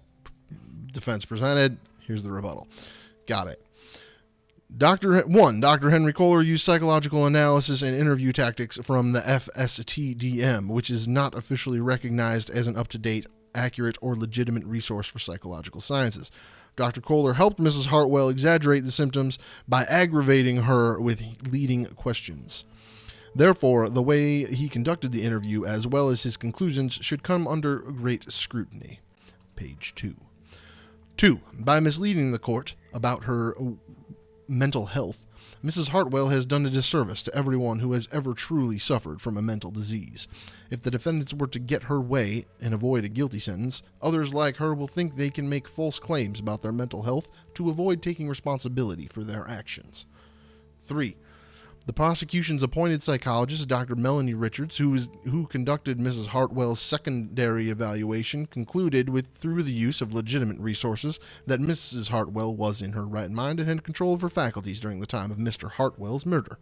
Defense presented. Here's the rebuttal. Got it. Dr. Henry Kohler used psychological analysis and interview tactics from the FSTDM, which is not officially recognized as an up-to-date, accurate, or legitimate resource for psychological sciences. Dr. Kohler helped Mrs. Hartwell exaggerate the symptoms by aggravating her with leading questions. Therefore, the way he conducted the interview, as well as his conclusions, should come under great scrutiny. Page 2. 2. By misleading the court about her mental health, Mrs. Hartwell has done a disservice to everyone who has ever truly suffered from a mental disease. If the defendants were to get her way and avoid a guilty sentence, others like her will think they can make false claims about their mental health to avoid taking responsibility for their actions. 3. The prosecution's appointed psychologist, Dr. Melanie Richards, who conducted Mrs. Hartwell's secondary evaluation, concluded through the use of legitimate resources that Mrs. Hartwell was in her right mind and had control of her faculties during the time of Mr. Hartwell's murder.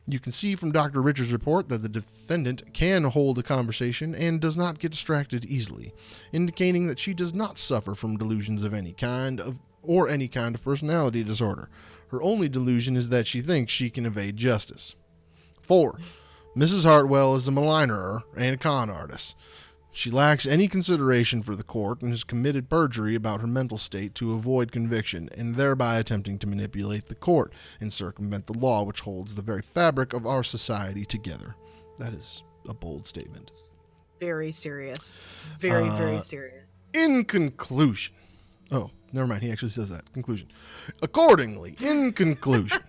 You can see from Dr. Richards' report that the defendant can hold a conversation and does not get distracted easily, indicating that she does not suffer from delusions of any kind or any kind of personality disorder. Her only delusion is that she thinks she can evade justice. 4. Mrs. Hartwell is a maligner and a con artist. She lacks any consideration for the court and has committed perjury about her mental state to avoid conviction, and thereby attempting to manipulate the court and circumvent the law which holds the very fabric of our society together. That is a bold statement. Very serious. Very, very serious. In conclusion, never mind. He actually says that. Conclusion. Accordingly, in conclusion,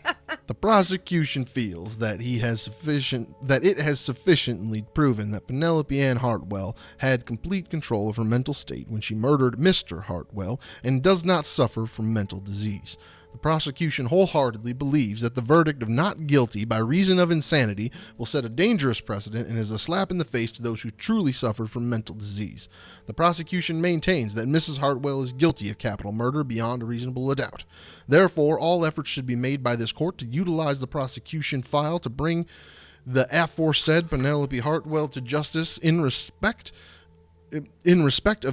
the prosecution feels that it has sufficiently proven that Penelope Ann Hartwell had complete control of her mental state when she murdered Mr. Hartwell and does not suffer from mental disease. The prosecution wholeheartedly believes that the verdict of not guilty by reason of insanity will set a dangerous precedent and is a slap in the face to those who truly suffer from mental disease. The prosecution maintains that Mrs. Hartwell is guilty of capital murder beyond a reasonable doubt. Therefore, all efforts should be made by this court to utilize the prosecution file to bring the aforesaid Penelope Hartwell to justice in respect of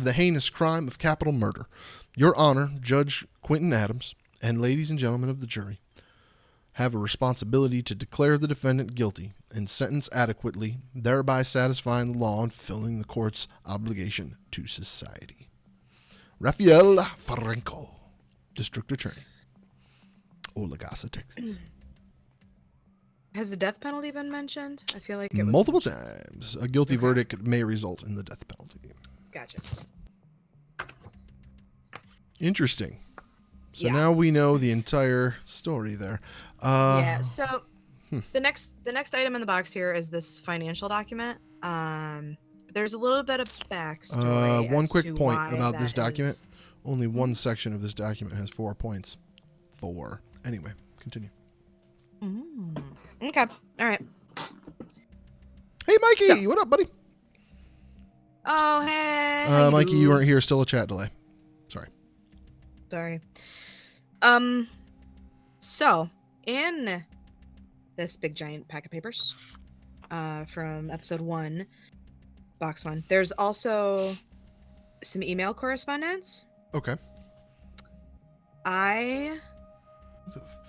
the heinous crime of capital murder. Your Honor, Judge Quentin Adams, and ladies and gentlemen of the jury, have a responsibility to declare the defendant guilty and sentence adequately, thereby satisfying the law and fulfilling the court's obligation to society. Rafael Franco, District Attorney, Oligasa, Texas. Has the death penalty been mentioned? I feel like it was multiple times. A guilty verdict may result in the death penalty. Gotcha. Interesting. So now we know the entire story there. So the next item in the box here is this financial document. There's a little bit of backstory. One quick point about this document. Only one section of this document has 4 points. 4. Anyway, continue. Okay. All right. Hey, Mikey. What up, buddy? Oh, hey. Mikey, you weren't here. Still a chat delay. Sorry. So in this big giant pack of papers, from episode 1, box 1, there's also some email correspondence. Okay. I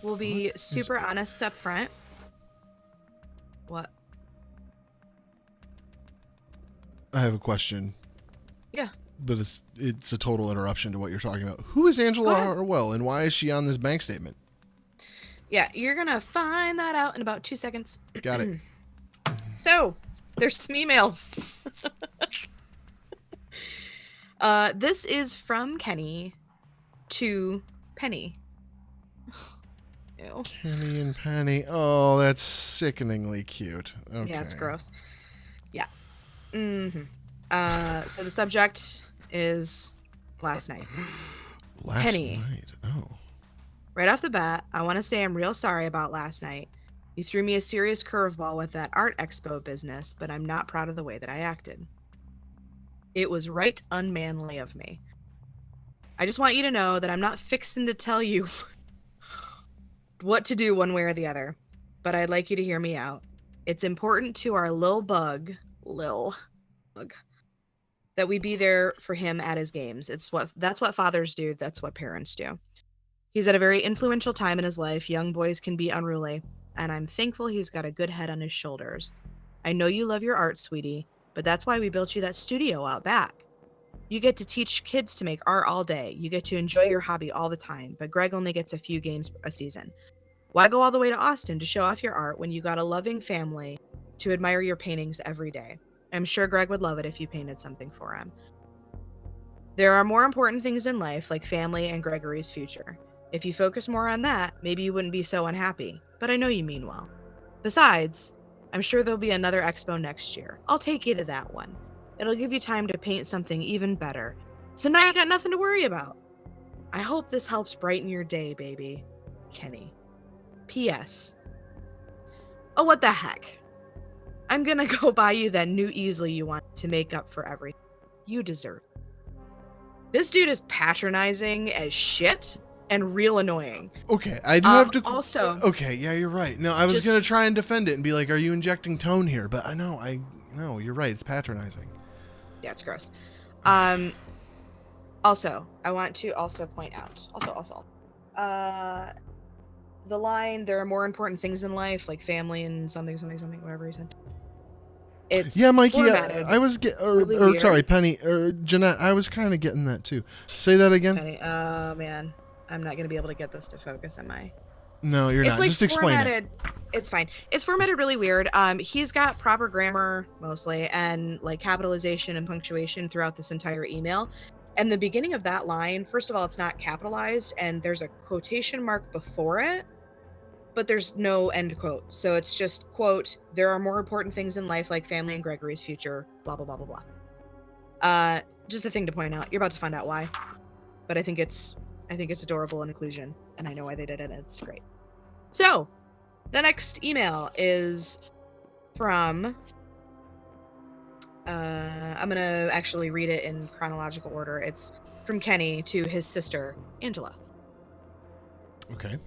will be super honest up front. What? I have a question. Yeah. But it's a total interruption to what you're talking about. Who is Angela Hartwell, and why is she on this bank statement? Yeah, you're gonna find that out in about 2 seconds. Got it. So, there's some emails. This is from Kenny to Penny. Ew. Kenny and Penny. Oh, that's sickeningly cute. Okay. Yeah, it's gross. Yeah. So the subject is last night. Penny. Night. Oh. Right off the bat, I want to say I'm real sorry about last night. You threw me a serious curveball with that art expo business, but I'm not proud of the way that I acted. It was right unmanly of me. I just want you to know that I'm not fixing to tell you what to do one way or the other, but I'd like you to hear me out. It's important to our Lil Bug, that we be there for him at his games. That's what fathers do. That's what parents do. He's at a very influential time in his life. Young boys can be unruly, and I'm thankful he's got a good head on his shoulders. I know you love your art, sweetie, but that's why we built you that studio out back. You get to teach kids to make art all day. You get to enjoy your hobby all the time, but Greg only gets a few games a season. Why go all the way to Austin to show off your art when you got a loving family to admire your paintings every day? I'm sure Greg would love it if you painted something for him. There are more important things in life, like family and Gregory's future. If you focus more on that, maybe you wouldn't be so unhappy. But I know you mean well. Besides, I'm sure there'll be another expo next year. I'll take you to that one. It'll give you time to paint something even better. So now you got nothing to worry about. I hope this helps brighten your day, baby. Kenny. P.S. Oh, what the heck? I'm gonna go buy you that new easel you want to make up for everything. You deserve it. This dude is patronizing as shit and real annoying. Okay, I do have to... Also... Okay, yeah, you're right. No, I was going to try and defend it and be like, are you injecting tone here? But I know, no, you're right. It's patronizing. Yeah, it's gross. Also, I want to also point out... the line, there are more important things in life, like family and something, whatever he said. It's Mikey, I was sorry, Penny, or Jeanette, I was kind of getting that too. Say that again. Penny, oh man, I'm not going to be able to get this to focus, am I? No, you're not. Like just explain it. It's fine. It's formatted really weird. He's got proper grammar mostly and like capitalization and punctuation throughout this entire email. And the beginning of that line, first of all, it's not capitalized and there's a quotation mark before it, but there's no end quote. So it's just, quote, there are more important things in life like family and Gregory's future, blah, blah, blah, blah, blah. Just a thing to point out. You're about to find out why. But I think it's adorable and inclusion. And I know why they did it. And it's great. So the next email is from, I'm going to actually read it in chronological order. It's from Kenny to his sister, Angela. Okay.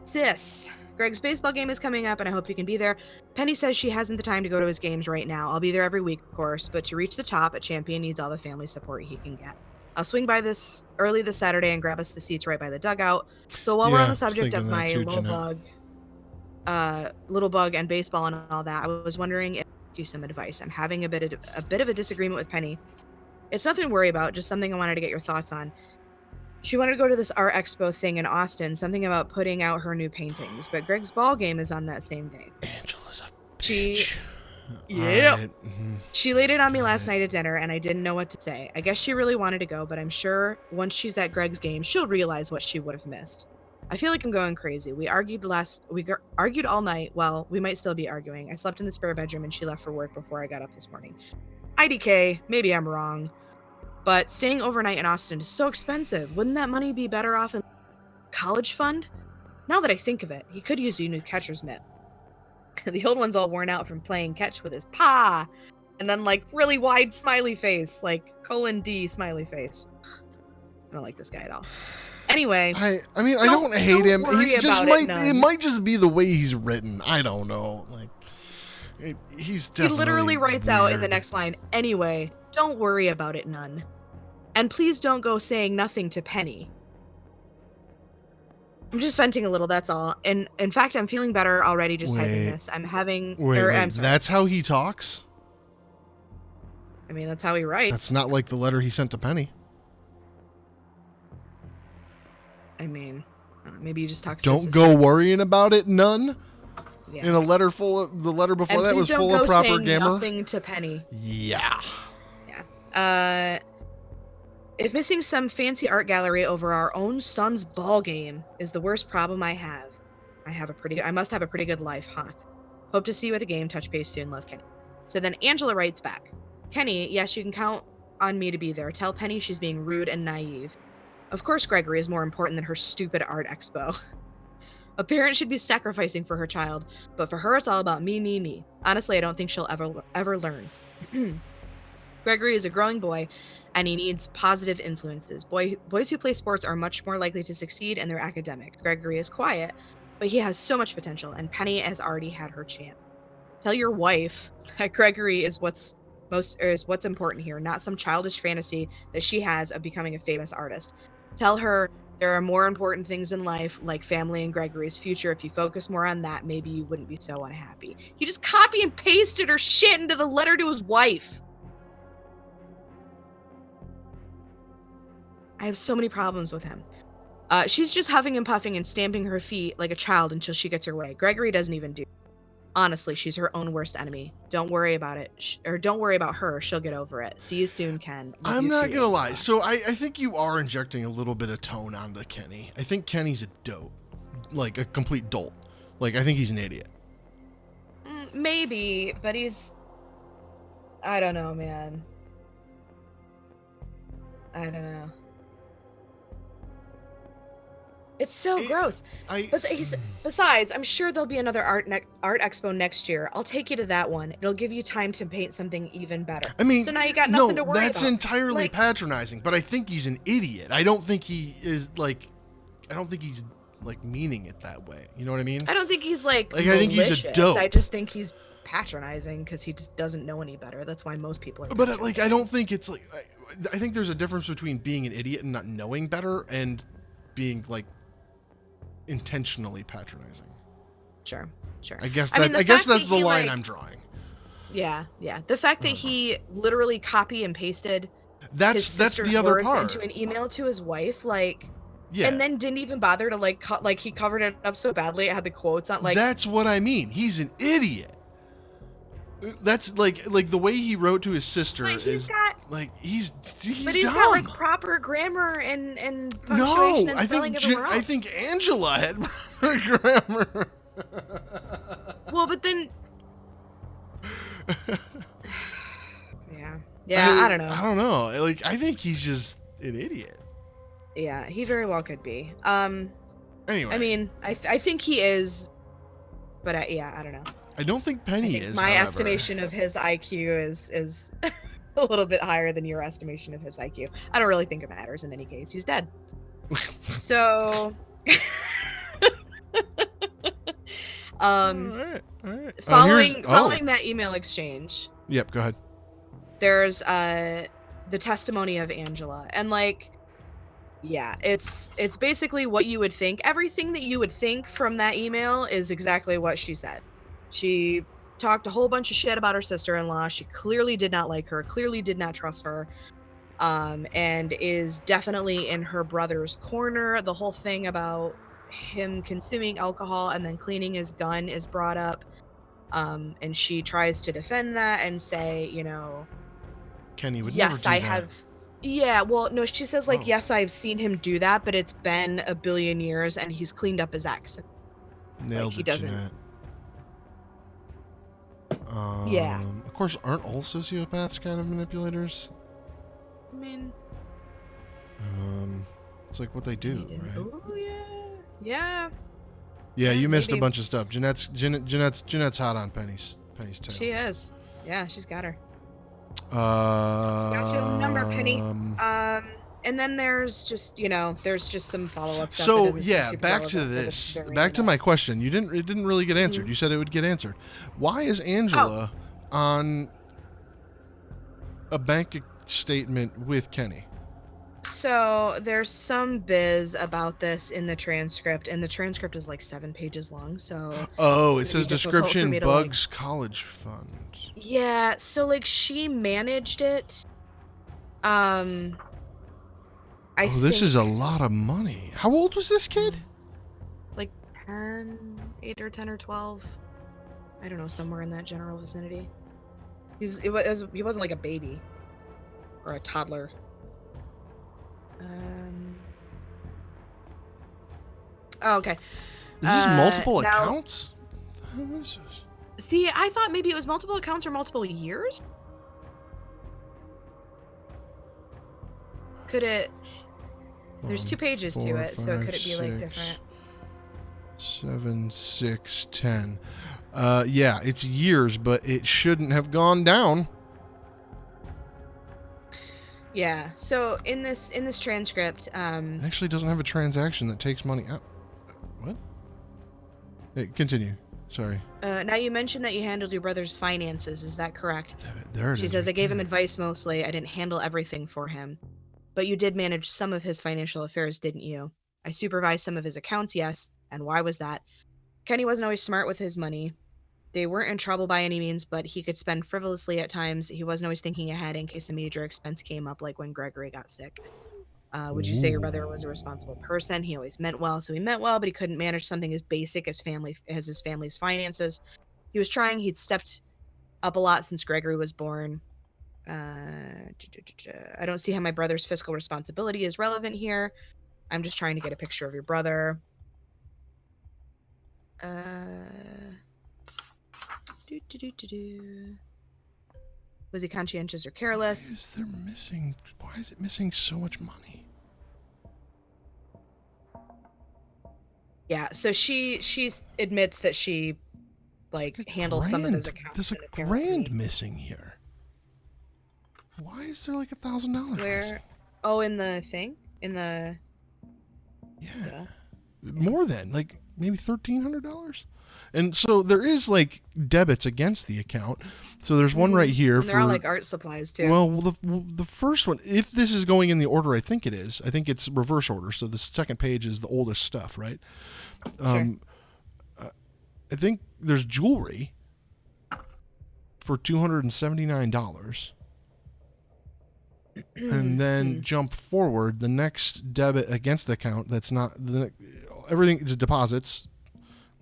Sis, Greg's baseball game is coming up and I hope you can be there. Penny says she hasn't the time to go to his games right now. I'll be there every week, of course, but to reach the top, a champion needs all the family support he can get. I'll swing by this early this Saturday and grab us the seats right by the dugout. So while we're on the subject of my little bug and baseball and all that, I was wondering if I could give you some advice. I'm having a bit of a disagreement with Penny. It's nothing to worry about, just something I wanted to get your thoughts on. She wanted to go to this art expo thing in Austin, something about putting out her new paintings, but Greg's ball game is on that same day. Angela's a bitch. Yep. Right. She laid it on me last night at dinner, and I didn't know what to say. I guess she really wanted to go, but I'm sure once she's at Greg's game, she'll realize what she would have missed. I feel like I'm going crazy. We argued all night. Well, we might still be arguing. I slept in the spare bedroom, and she left for work before I got up this morning. IDK, maybe I'm wrong. But staying overnight in Austin is so expensive. Wouldn't that money be better off in college fund? Now that I think of it, he could use a new catcher's mitt. The old one's all worn out from playing catch with his pa. And then like really wide smiley face, like :D smiley face. I don't like this guy at all. Anyway. I don't hate him. He just it might just be the way he's written. I don't know. Like he's definitely He literally writes weird. out in the next line, anyway, don't worry about it none. And please don't go saying nothing to Penny. I'm just venting a little, that's all. And in fact, I'm feeling better already just typing this. I'm having... I'm sorry. That's how he talks? I mean, that's how he writes. That's not like the letter he sent to Penny. I mean, maybe he just talks to his sister. Don't go worrying about it, none? Yeah. In a letter full of... The letter before and that was full of proper grammar? And nothing to Penny. Yeah. Yeah. If missing some fancy art gallery over our own son's ball game is the worst problem I have, I must have a pretty good life, huh? Hope to see you at the game. Touch base soon. Love, Kenny. So then Angela writes back. Kenny, yes, you can count on me to be there. Tell Penny she's being rude and naive. Of course Gregory is more important than her stupid art expo. A parent should be sacrificing for her child, but for her it's all about me. Honestly, I don't think she'll ever learn. Gregory is a growing boy, and he needs positive influences. Boys who play sports are much more likely to succeed in their academics. Gregory is quiet, but he has so much potential, and Penny has already had her chance. Tell your wife that Gregory is what's important here, not some childish fantasy that she has of becoming a famous artist. Tell her there are more important things in life, like family and Gregory's future. If you focus more on that, maybe you wouldn't be so unhappy. He just copy and pasted her shit into the letter to his wife. I have so many problems with him. She's just huffing and puffing and stamping her feet like a child until she gets her way. Gregory doesn't even do. Honestly, she's her own worst enemy. Don't worry about it. Or don't worry about her. She'll get over it. See you soon, Ken. Love I'm you not too, gonna lie. Angela. So I think you are injecting a little bit of tone onto Kenny. I think Kenny's a dope, like a complete dolt. Like I think he's an idiot. Maybe, but he's. I don't know, man. I don't know. It's so gross. Besides, I'm sure there'll be another art expo next year. I'll take you to that one. It'll give you time to paint something even better. I mean, so now you got nothing to no, worry that's about. entirely patronizing. But I think he's an idiot. I don't think he is like. I don't think he's like meaning it that way. You know what I mean? I don't think he's like I think he's a dope. I just think he's patronizing because he just doesn't know any better. That's why most people are. But like, I don't think it's like. I think there's a difference between being an idiot and not knowing better and being like intentionally patronizing. Sure. I guess that's the line I'm drawing. Yeah. The fact that he literally copy and pasted that's the other part into an email to his wife, like, yeah, and then didn't even bother to like he covered it up so badly it had the quotes on, like. That's what I mean. He's an idiot. That's like the way he wrote to his sister is like he's but he's dumb. got like proper grammar and punctuation and spelling everywhere else. I think Angela had proper grammar. Well, but then I don't know. Like I think he's just an idiot. Yeah, he very well could be. Anyway, I mean, I think he is, but I don't know. I don't think Penny is. My estimation of his IQ is a little bit higher than your estimation of his IQ. I don't really think it matters in any case. He's dead. So, all right. Following that email exchange. Yep, go ahead. There's the testimony of Angela, and like, yeah, it's basically what you would think. Everything that you would think from that email is exactly what she said. She talked a whole bunch of shit about her sister-in-law. She clearly did not like her, clearly did not trust her, and is definitely in her brother's corner. The whole thing about him consuming alcohol and then cleaning his gun is brought up, and she tries to defend that and say, you know, Kenny would never do that. Yeah, well, no, she says, like, yes, I've seen him do that, but it's been a billion years and he's cleaned up his ex. Nailed he it, doesn't. Jeanette. Yeah. Of course, aren't all sociopaths kind of manipulators? I mean, it's like what they do, right? Oh yeah. Yeah, you missed a bunch of stuff. Jeanette's hot on Penny's tail. She is. Yeah, she's got her. Got your number, Penny. And then there's just some follow-up stuff. So yeah, back to this. Back to my question. It didn't really get answered. You said it would get answered. Why is Angela on a bank statement with Kenny? So there's some biz about this in the transcript, and the transcript is like 7 pages long. So it says description Bugs College Fund. Yeah, so like she managed it. This is a lot of money. How old was this kid? Like 8 or 10 or 12. I don't know, somewhere in that general vicinity. He wasn't like a baby or a toddler. Okay. Is this multiple accounts? What is this? See, I thought maybe it was multiple accounts or multiple years. Could it? There's 2 pages to it, so could it be like different? 7, 6, 10. Yeah, it's years, but it shouldn't have gone down. Yeah. So in this transcript, it actually doesn't have a transaction that takes money out. What? Hey, continue. Sorry. Now you mentioned that you handled your brother's finances. Is that correct? There it is. She says, I gave him advice mostly. I didn't handle everything for him. But you did manage some of his financial affairs, didn't you? I supervised some of his accounts, yes. And why was that? Kenny wasn't always smart with his money. They weren't in trouble by any means, but he could spend frivolously at times. He wasn't always thinking ahead in case a major expense came up, like when Gregory got sick. Would you say your brother was a responsible person? He always meant well, so he meant well, but he couldn't manage something as basic as his family's finances. He was trying. He'd stepped up a lot since Gregory was born. I don't see how my brother's fiscal responsibility is relevant here. I'm just trying to get a picture of your brother. Was he conscientious or careless? Why is it missing so much money? Yeah, so she admits that she handles some of his accounts. There's a grand missing here. Why is there like $1,000 Where? missing? Oh, in the thing? In the... Yeah. More than, like, maybe $1,300? And so there is, like, debits against the account. So there's one right here. And they're all, like, art supplies, too. Well, the first one, if this is going in the order I think it is, I think it's reverse order. So the second page is the oldest stuff, right? Sure. I think there's jewelry for $279. And then jump forward, the next debit against the account that's not everything is deposits.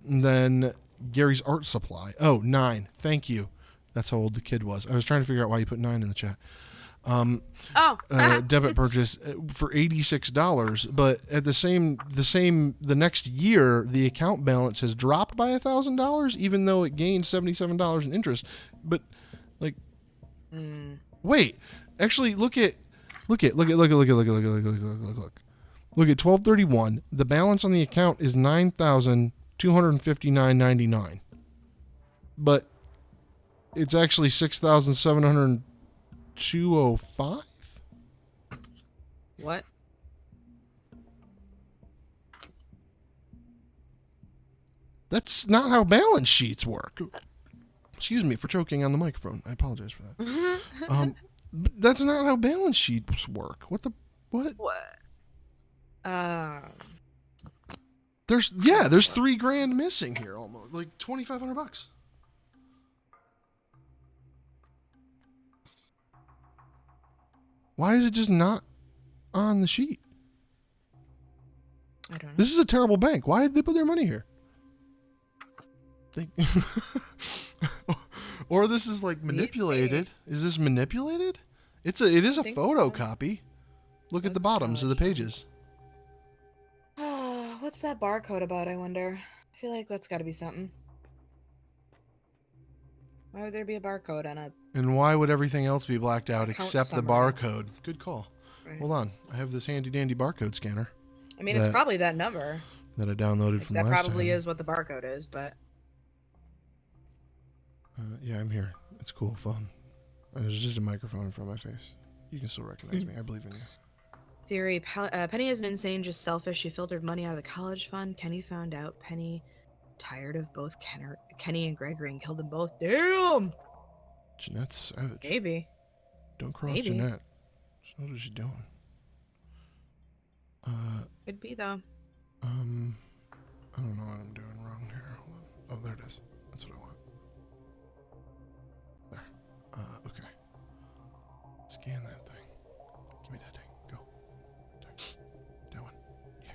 And then Gary's art supply. Oh, 9. Thank you. That's how old the kid was. I was trying to figure out why you put 9 in the chat. Debit purchase for $86, but at the next year the account balance has dropped by $1,000, even though it gained $77 in interest. But like, wait, actually look at 12/31. The balance on the account is $9,259.99, but it's actually $6,702.05. What? That's not how balance sheets work. Excuse me for choking on the microphone. I apologize for that. That's not how balance sheets work. What? There's $3,000 missing here, almost like $2,500. Why is it just not on the sheet? I don't know. This is a terrible bank. Why did they put their money here? Or this is like manipulated. Is this manipulated? It is a photocopy. Look at the bottoms of the pages. What's that barcode about, I wonder? I feel like that's got to be something. Why would there be a barcode on it? And why would everything else be blacked out except the summary. barcode? Good call. Right. Hold on. I have this handy dandy barcode scanner. I mean, it's probably that number. That I downloaded from last time. That probably is what the barcode is, but... Yeah, I'm here. It's cool, fun. There's just a microphone in front of my face. You can still recognize me. I believe in you. Theory. Penny isn't insane, just selfish. She filtered money out of the college fund. Kenny found out. Penny tired of both Kenny and Gregory and killed them both. Damn! Jeanette's savage. Maybe. Don't cross Jeanette. What is she doing? Could be, though. I don't know what I'm doing wrong here. Hold on. Oh, there it is. That's what I want. There. Okay. Scan that thing. Give me that thing. Go. There. That one. Yeah.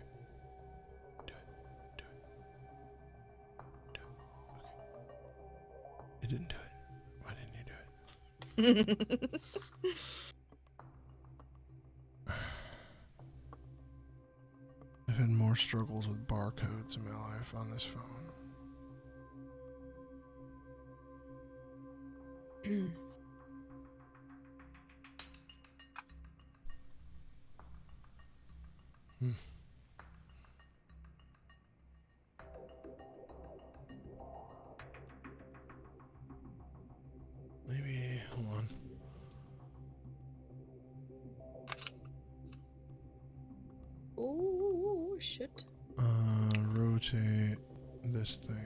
Do it. Do it. Do it. Okay. It didn't do it. Why didn't you do it? I've had more struggles with barcodes in my life on this phone. Maybe, hold on. Oh, shit. Rotate this thing.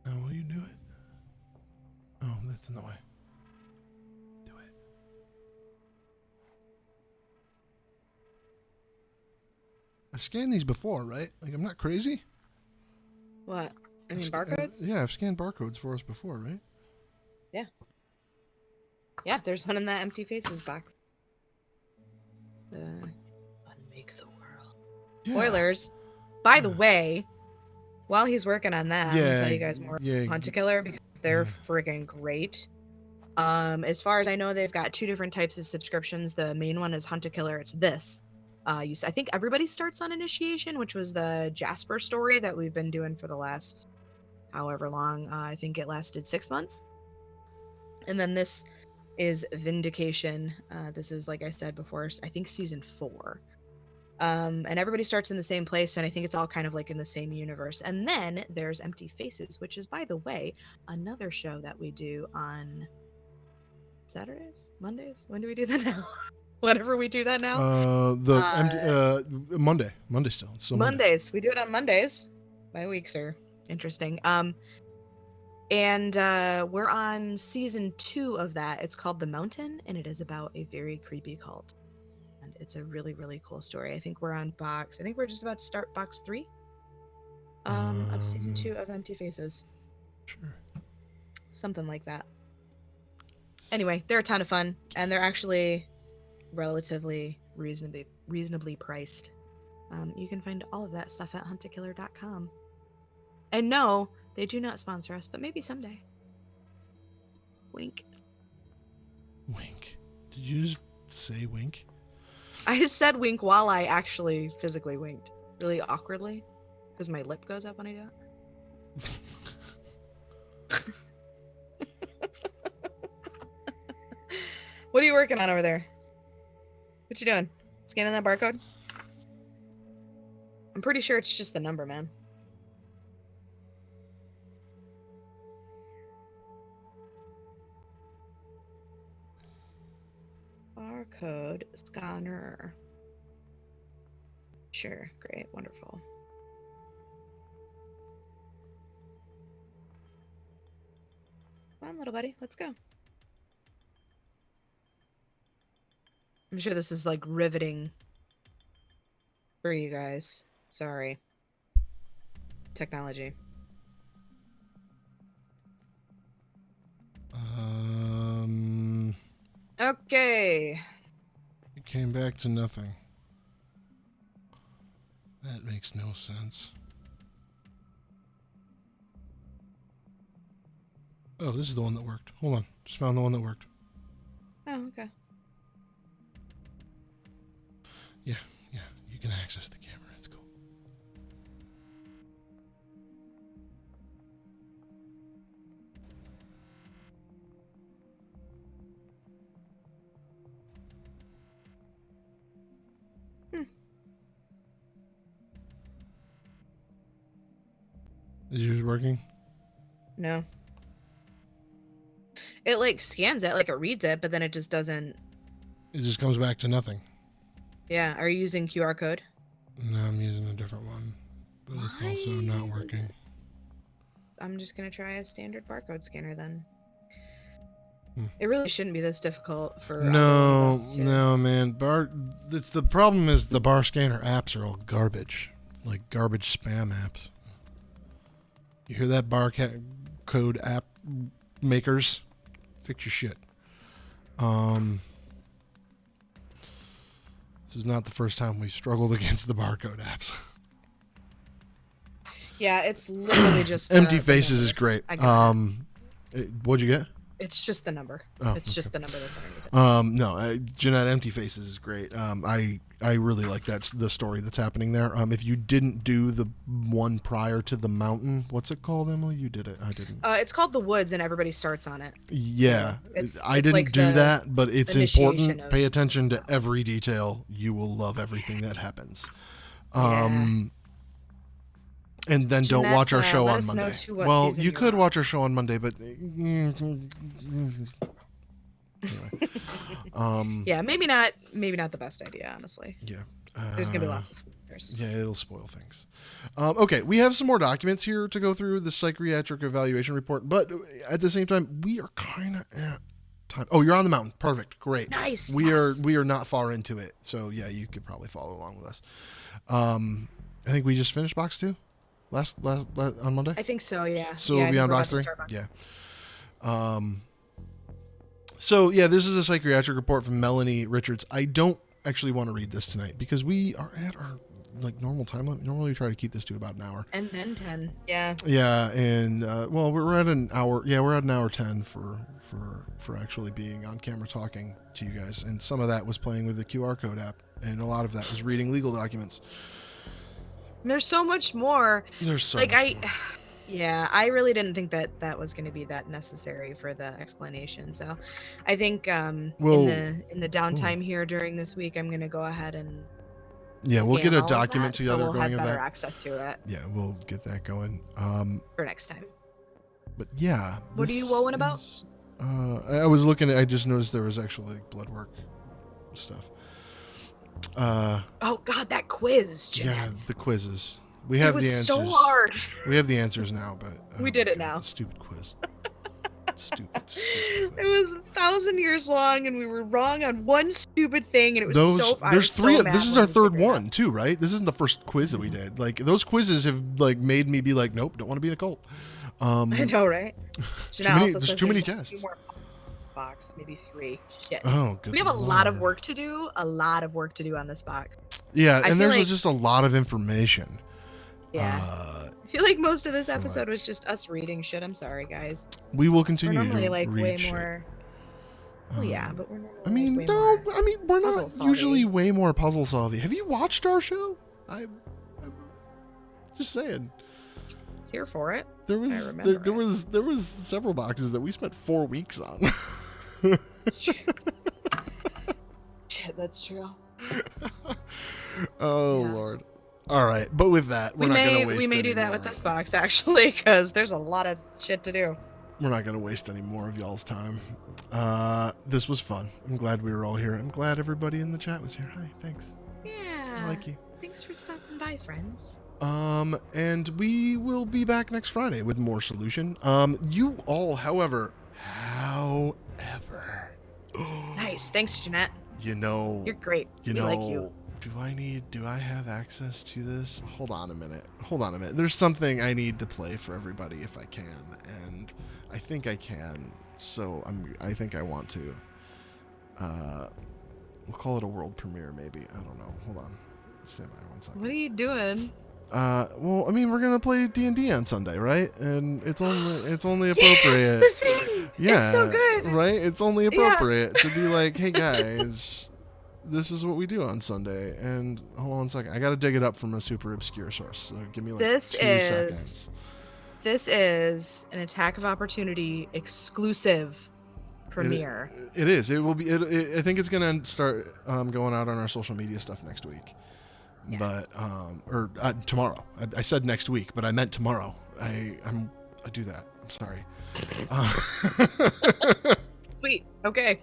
Now, will you do it? Oh, that's in the way. Do it. I scanned these before, right? Like, I'm not crazy? What? I mean, barcodes? Yeah, I've scanned barcodes for us before, right? Yeah. Yeah, there's one in that empty faces box. Yeah. Spoilers. By the way, while he's working on that, I'm gonna tell you guys more about Hunt to Killer because they're friggin' great. As far as I know, they've got 2 different types of subscriptions. The main one is Hunt to Killer. It's this. I think everybody starts on Initiation, which was the Jasper story that we've been doing for the last however long. I think it lasted 6 months. And then this is Vindication. This is, like I said before, I think season 4. And everybody starts in the same place, and I think it's all kind of like in the same universe. And then there's Empty Faces, which is, by the way, another show that we do on Saturdays, Mondays. When do we do that now? Whenever we do that now. Monday still. It's still Mondays. We do it on Mondays. My weeks are interesting. And we're on season 2 of that. It's called The Mountain, and it is about a very creepy cult. And it's a really, really cool story. I think we're just about to start box 3 of season 2 of Empty Faces. Sure. Something like that. Anyway, they're a ton of fun, and they're actually relatively reasonably priced. You can find all of that stuff at hunttokiller.com. And no, they do not sponsor us, but maybe someday. Wink. Wink. Did you just say wink? I just said wink while I actually physically winked. Really awkwardly. Because my lip goes up when I do it. What are you working on over there? What you doing? Scanning that barcode? I'm pretty sure it's just the number, man. Barcode scanner. Sure, great, wonderful. Come on, little buddy, let's go. I'm sure this is like riveting for you guys. Sorry. Technology. Okay. It came back to nothing. That makes no sense. Oh, this is the one that worked. Hold on. Just found the one that worked. Oh, okay. Yeah. You can access the camera. It's cool. Is yours working? No. It like scans it, like it reads it, but then it just doesn't. It just comes back to nothing. Yeah. Are you using QR code? No, I'm using a different one. But it's also not working. I'm just going to try a standard barcode scanner then. It really shouldn't be this difficult for No, man. The problem is the bar scanner apps are all garbage. Like garbage spam apps. You hear that code app makers? Fix your shit. This is not the first time we struggled against the barcode apps. Yeah, it's literally just Empty Faces is great. What'd you get? It's just the number. Oh, it's just the number that's underneath it. No, Jeanette, Empty Faces is great. I really like the story that's happening there. If you didn't do the one prior to the mountain, what's it called, Emily? You did it. I didn't. It's called The Woods, and everybody starts on it. Yeah, so I didn't like do that, but it's important. Of, Pay attention to every detail. You will love everything that happens. And then don't watch our show on Monday. Well, you could watch our show on Monday, but anyway. Yeah, maybe not the best idea, honestly. Yeah. There's gonna be lots of spoilers. Yeah, it'll spoil things. Okay, we have some more documents here to go through the psychiatric evaluation report, but at the same time, we are kind of at time. Oh, you're on the mountain. Perfect. Great. Nice. We are not far into it, so yeah, you could probably follow along with us. I think we just finished box 2. Last on Monday? I think so, yeah. So we'll be on box 3? Yeah. So, yeah, this is a psychiatric report from Melanie Richards. I don't actually want to read this tonight because we are at our like normal time limit. Normally we try to keep this to about an hour. And then 10. Yeah. Yeah, and well, we're at an hour. Yeah, we're at an hour 10 for actually being on camera talking to you guys, and some of that was playing with the QR code app, and a lot of that was reading legal documents. There's so much more. There's so like much more. Yeah, I really didn't think that was going to be that necessary for the explanation. So, I think Well, in the downtime here during this week, I'm going to go ahead and yeah, we'll get scan a all of document that, together so we'll going have of better that. access to it. Yeah, we'll get that going. For next time. But yeah, What are you woeing about? I was looking at. I just noticed there was actually like blood work stuff. Oh God, that quiz, Jeanette. Yeah, the quizzes. We have the answers. It was so hard. We have the answers now, but we did it now. The stupid quiz. stupid quiz. It was 1,000 years long, and we were wrong on one stupid thing, and it was so. There's three. So this is our third one too, right? This isn't the first quiz that we did. Like those quizzes have like made me be like, nope, don't want to be in a cult. I know, right? There's too many tests. Box, maybe 3. Shit. Oh, good. We have a lot of work to do. A lot of work to do on this box. Yeah, and there's just a lot of information. Yeah. I feel like most of this episode was just us reading shit. I'm sorry, guys. We will continue we're normally to like read way shit. more. Well, yeah, but we're normally I mean, like we're not usually way more puzzle solving. Have you watched our show? I'm just saying. I was here for it. There was several boxes that we spent 4 weeks on. That's true. Shit, that's true. Oh yeah. Lord. All right, but with that, we're not going to waste. We may do that with this box actually, because there's a lot of shit to do. We're not going to waste any more of y'all's time. This was fun. I'm glad we were all here. I'm glad everybody in the chat was here. Hi, thanks. Yeah. I like you. Thanks for stopping by, friends. And we will be back next Friday with more solution. You all, however. Nice. Thanks, Jeanette. You know. You're great. We like you. Do I have access to this? Hold on a minute. There's something I need to play for everybody if I can, and I think I can. So I think I want to. We'll call it a world premiere, maybe. I don't know. Hold on. Stand by 1 second. What are you doing? Well, I mean, we're gonna play D&D on Sunday, right? And it's only appropriate. The thing. Yeah, it's so good, right? It's only appropriate to be like, hey guys, this is what we do on Sunday. And hold on 1 second, I gotta dig it up from a super obscure source. So give me like 2 seconds. This is an Attack of Opportunity exclusive premiere. It is. It will be. I think it's gonna start going out on our social media stuff next week. Yeah. But tomorrow. I said next week, but I meant tomorrow. I do that. I'm sorry. Sweet. Okay.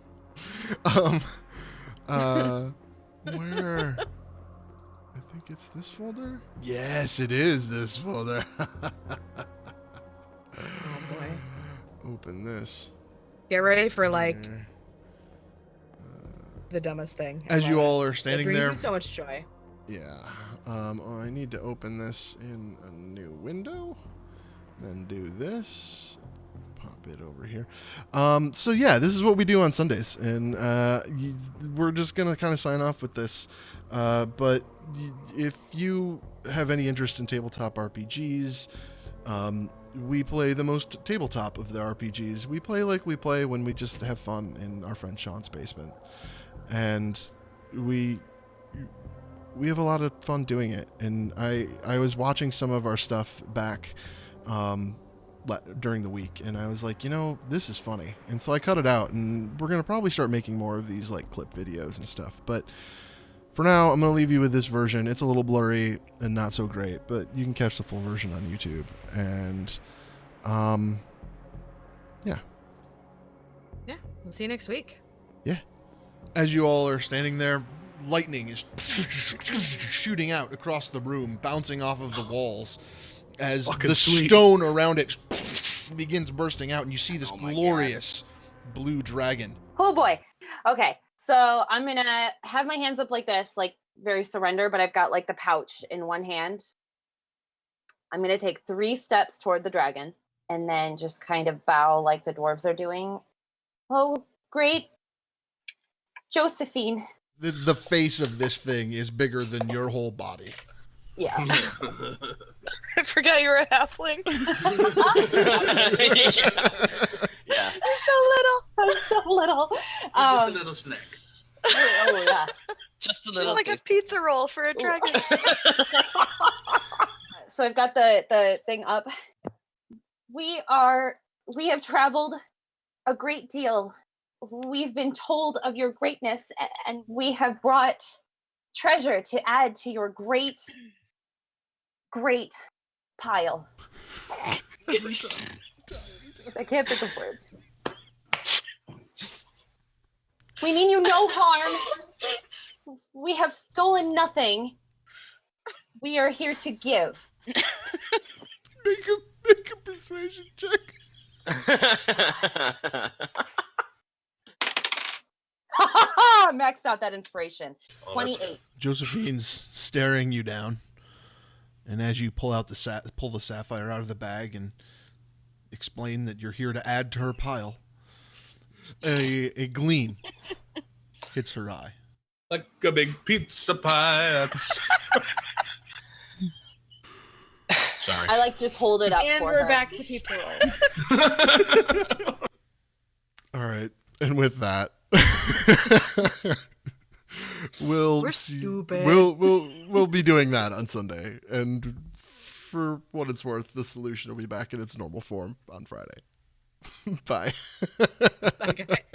Where? I think it's this folder. Yes, it is this folder. Oh boy. Open this. Get ready for like the dumbest thing. As you all are standing there. It brings me so much joy. Yeah. I need to open this in a new window. Then do this. Pop it over here. So yeah, this is what we do on Sundays, and we're just gonna kind of sign off with this. But if you have any interest in tabletop RPGs, we play the most tabletop of the RPGs. We play like we play when we just have fun in our friend Sean's basement, and we have a lot of fun doing it. And I was watching some of our stuff back during the week, and I was like, this is funny, and so I cut it out, and we're gonna probably start making more of these like clip videos and stuff. But for now, I'm gonna leave you with this version. It's a little blurry and not so great, but you can catch the full version on YouTube. And yeah, we'll see you next week. Yeah, as you all are standing there, lightning is shooting out across the room, bouncing off of the walls as the stone around it begins bursting out, and you see this glorious blue dragon. Oh boy. Okay, so I'm gonna have my hands up like this, like very surrender, but I've got like the pouch in one hand. I'm gonna take 3 steps toward the dragon and then just kind of bow like the dwarves are doing. Oh, great Josephine. The face of this thing is bigger than your whole body. Yeah. I forgot you were a halfling. Yeah. You're so little. I'm so little. Just a little snack. Oh yeah. Just a It's little like a taste. pizza roll for a dragon. So I've got the thing up. We have traveled a great deal. We've been told of your greatness, and we have brought treasure to add to your great pile. I can't think of words. We mean you no harm. We have stolen nothing. We are here to give. Make a persuasion check. Maxed out that inspiration. Oh, that's 28. Josephine's staring you down, and as you pull the sapphire out of the bag and explain that you're here to add to her pile, a gleam hits her eye. like a big pizza pie. That's... Sorry. I like just hold it up And for we're her. back to pizza rolls. All right, and with that, We're stupid. We'll be doing that on Sunday, and for what it's worth, the solution will be back in its normal form on Friday. Bye. Bye, guys.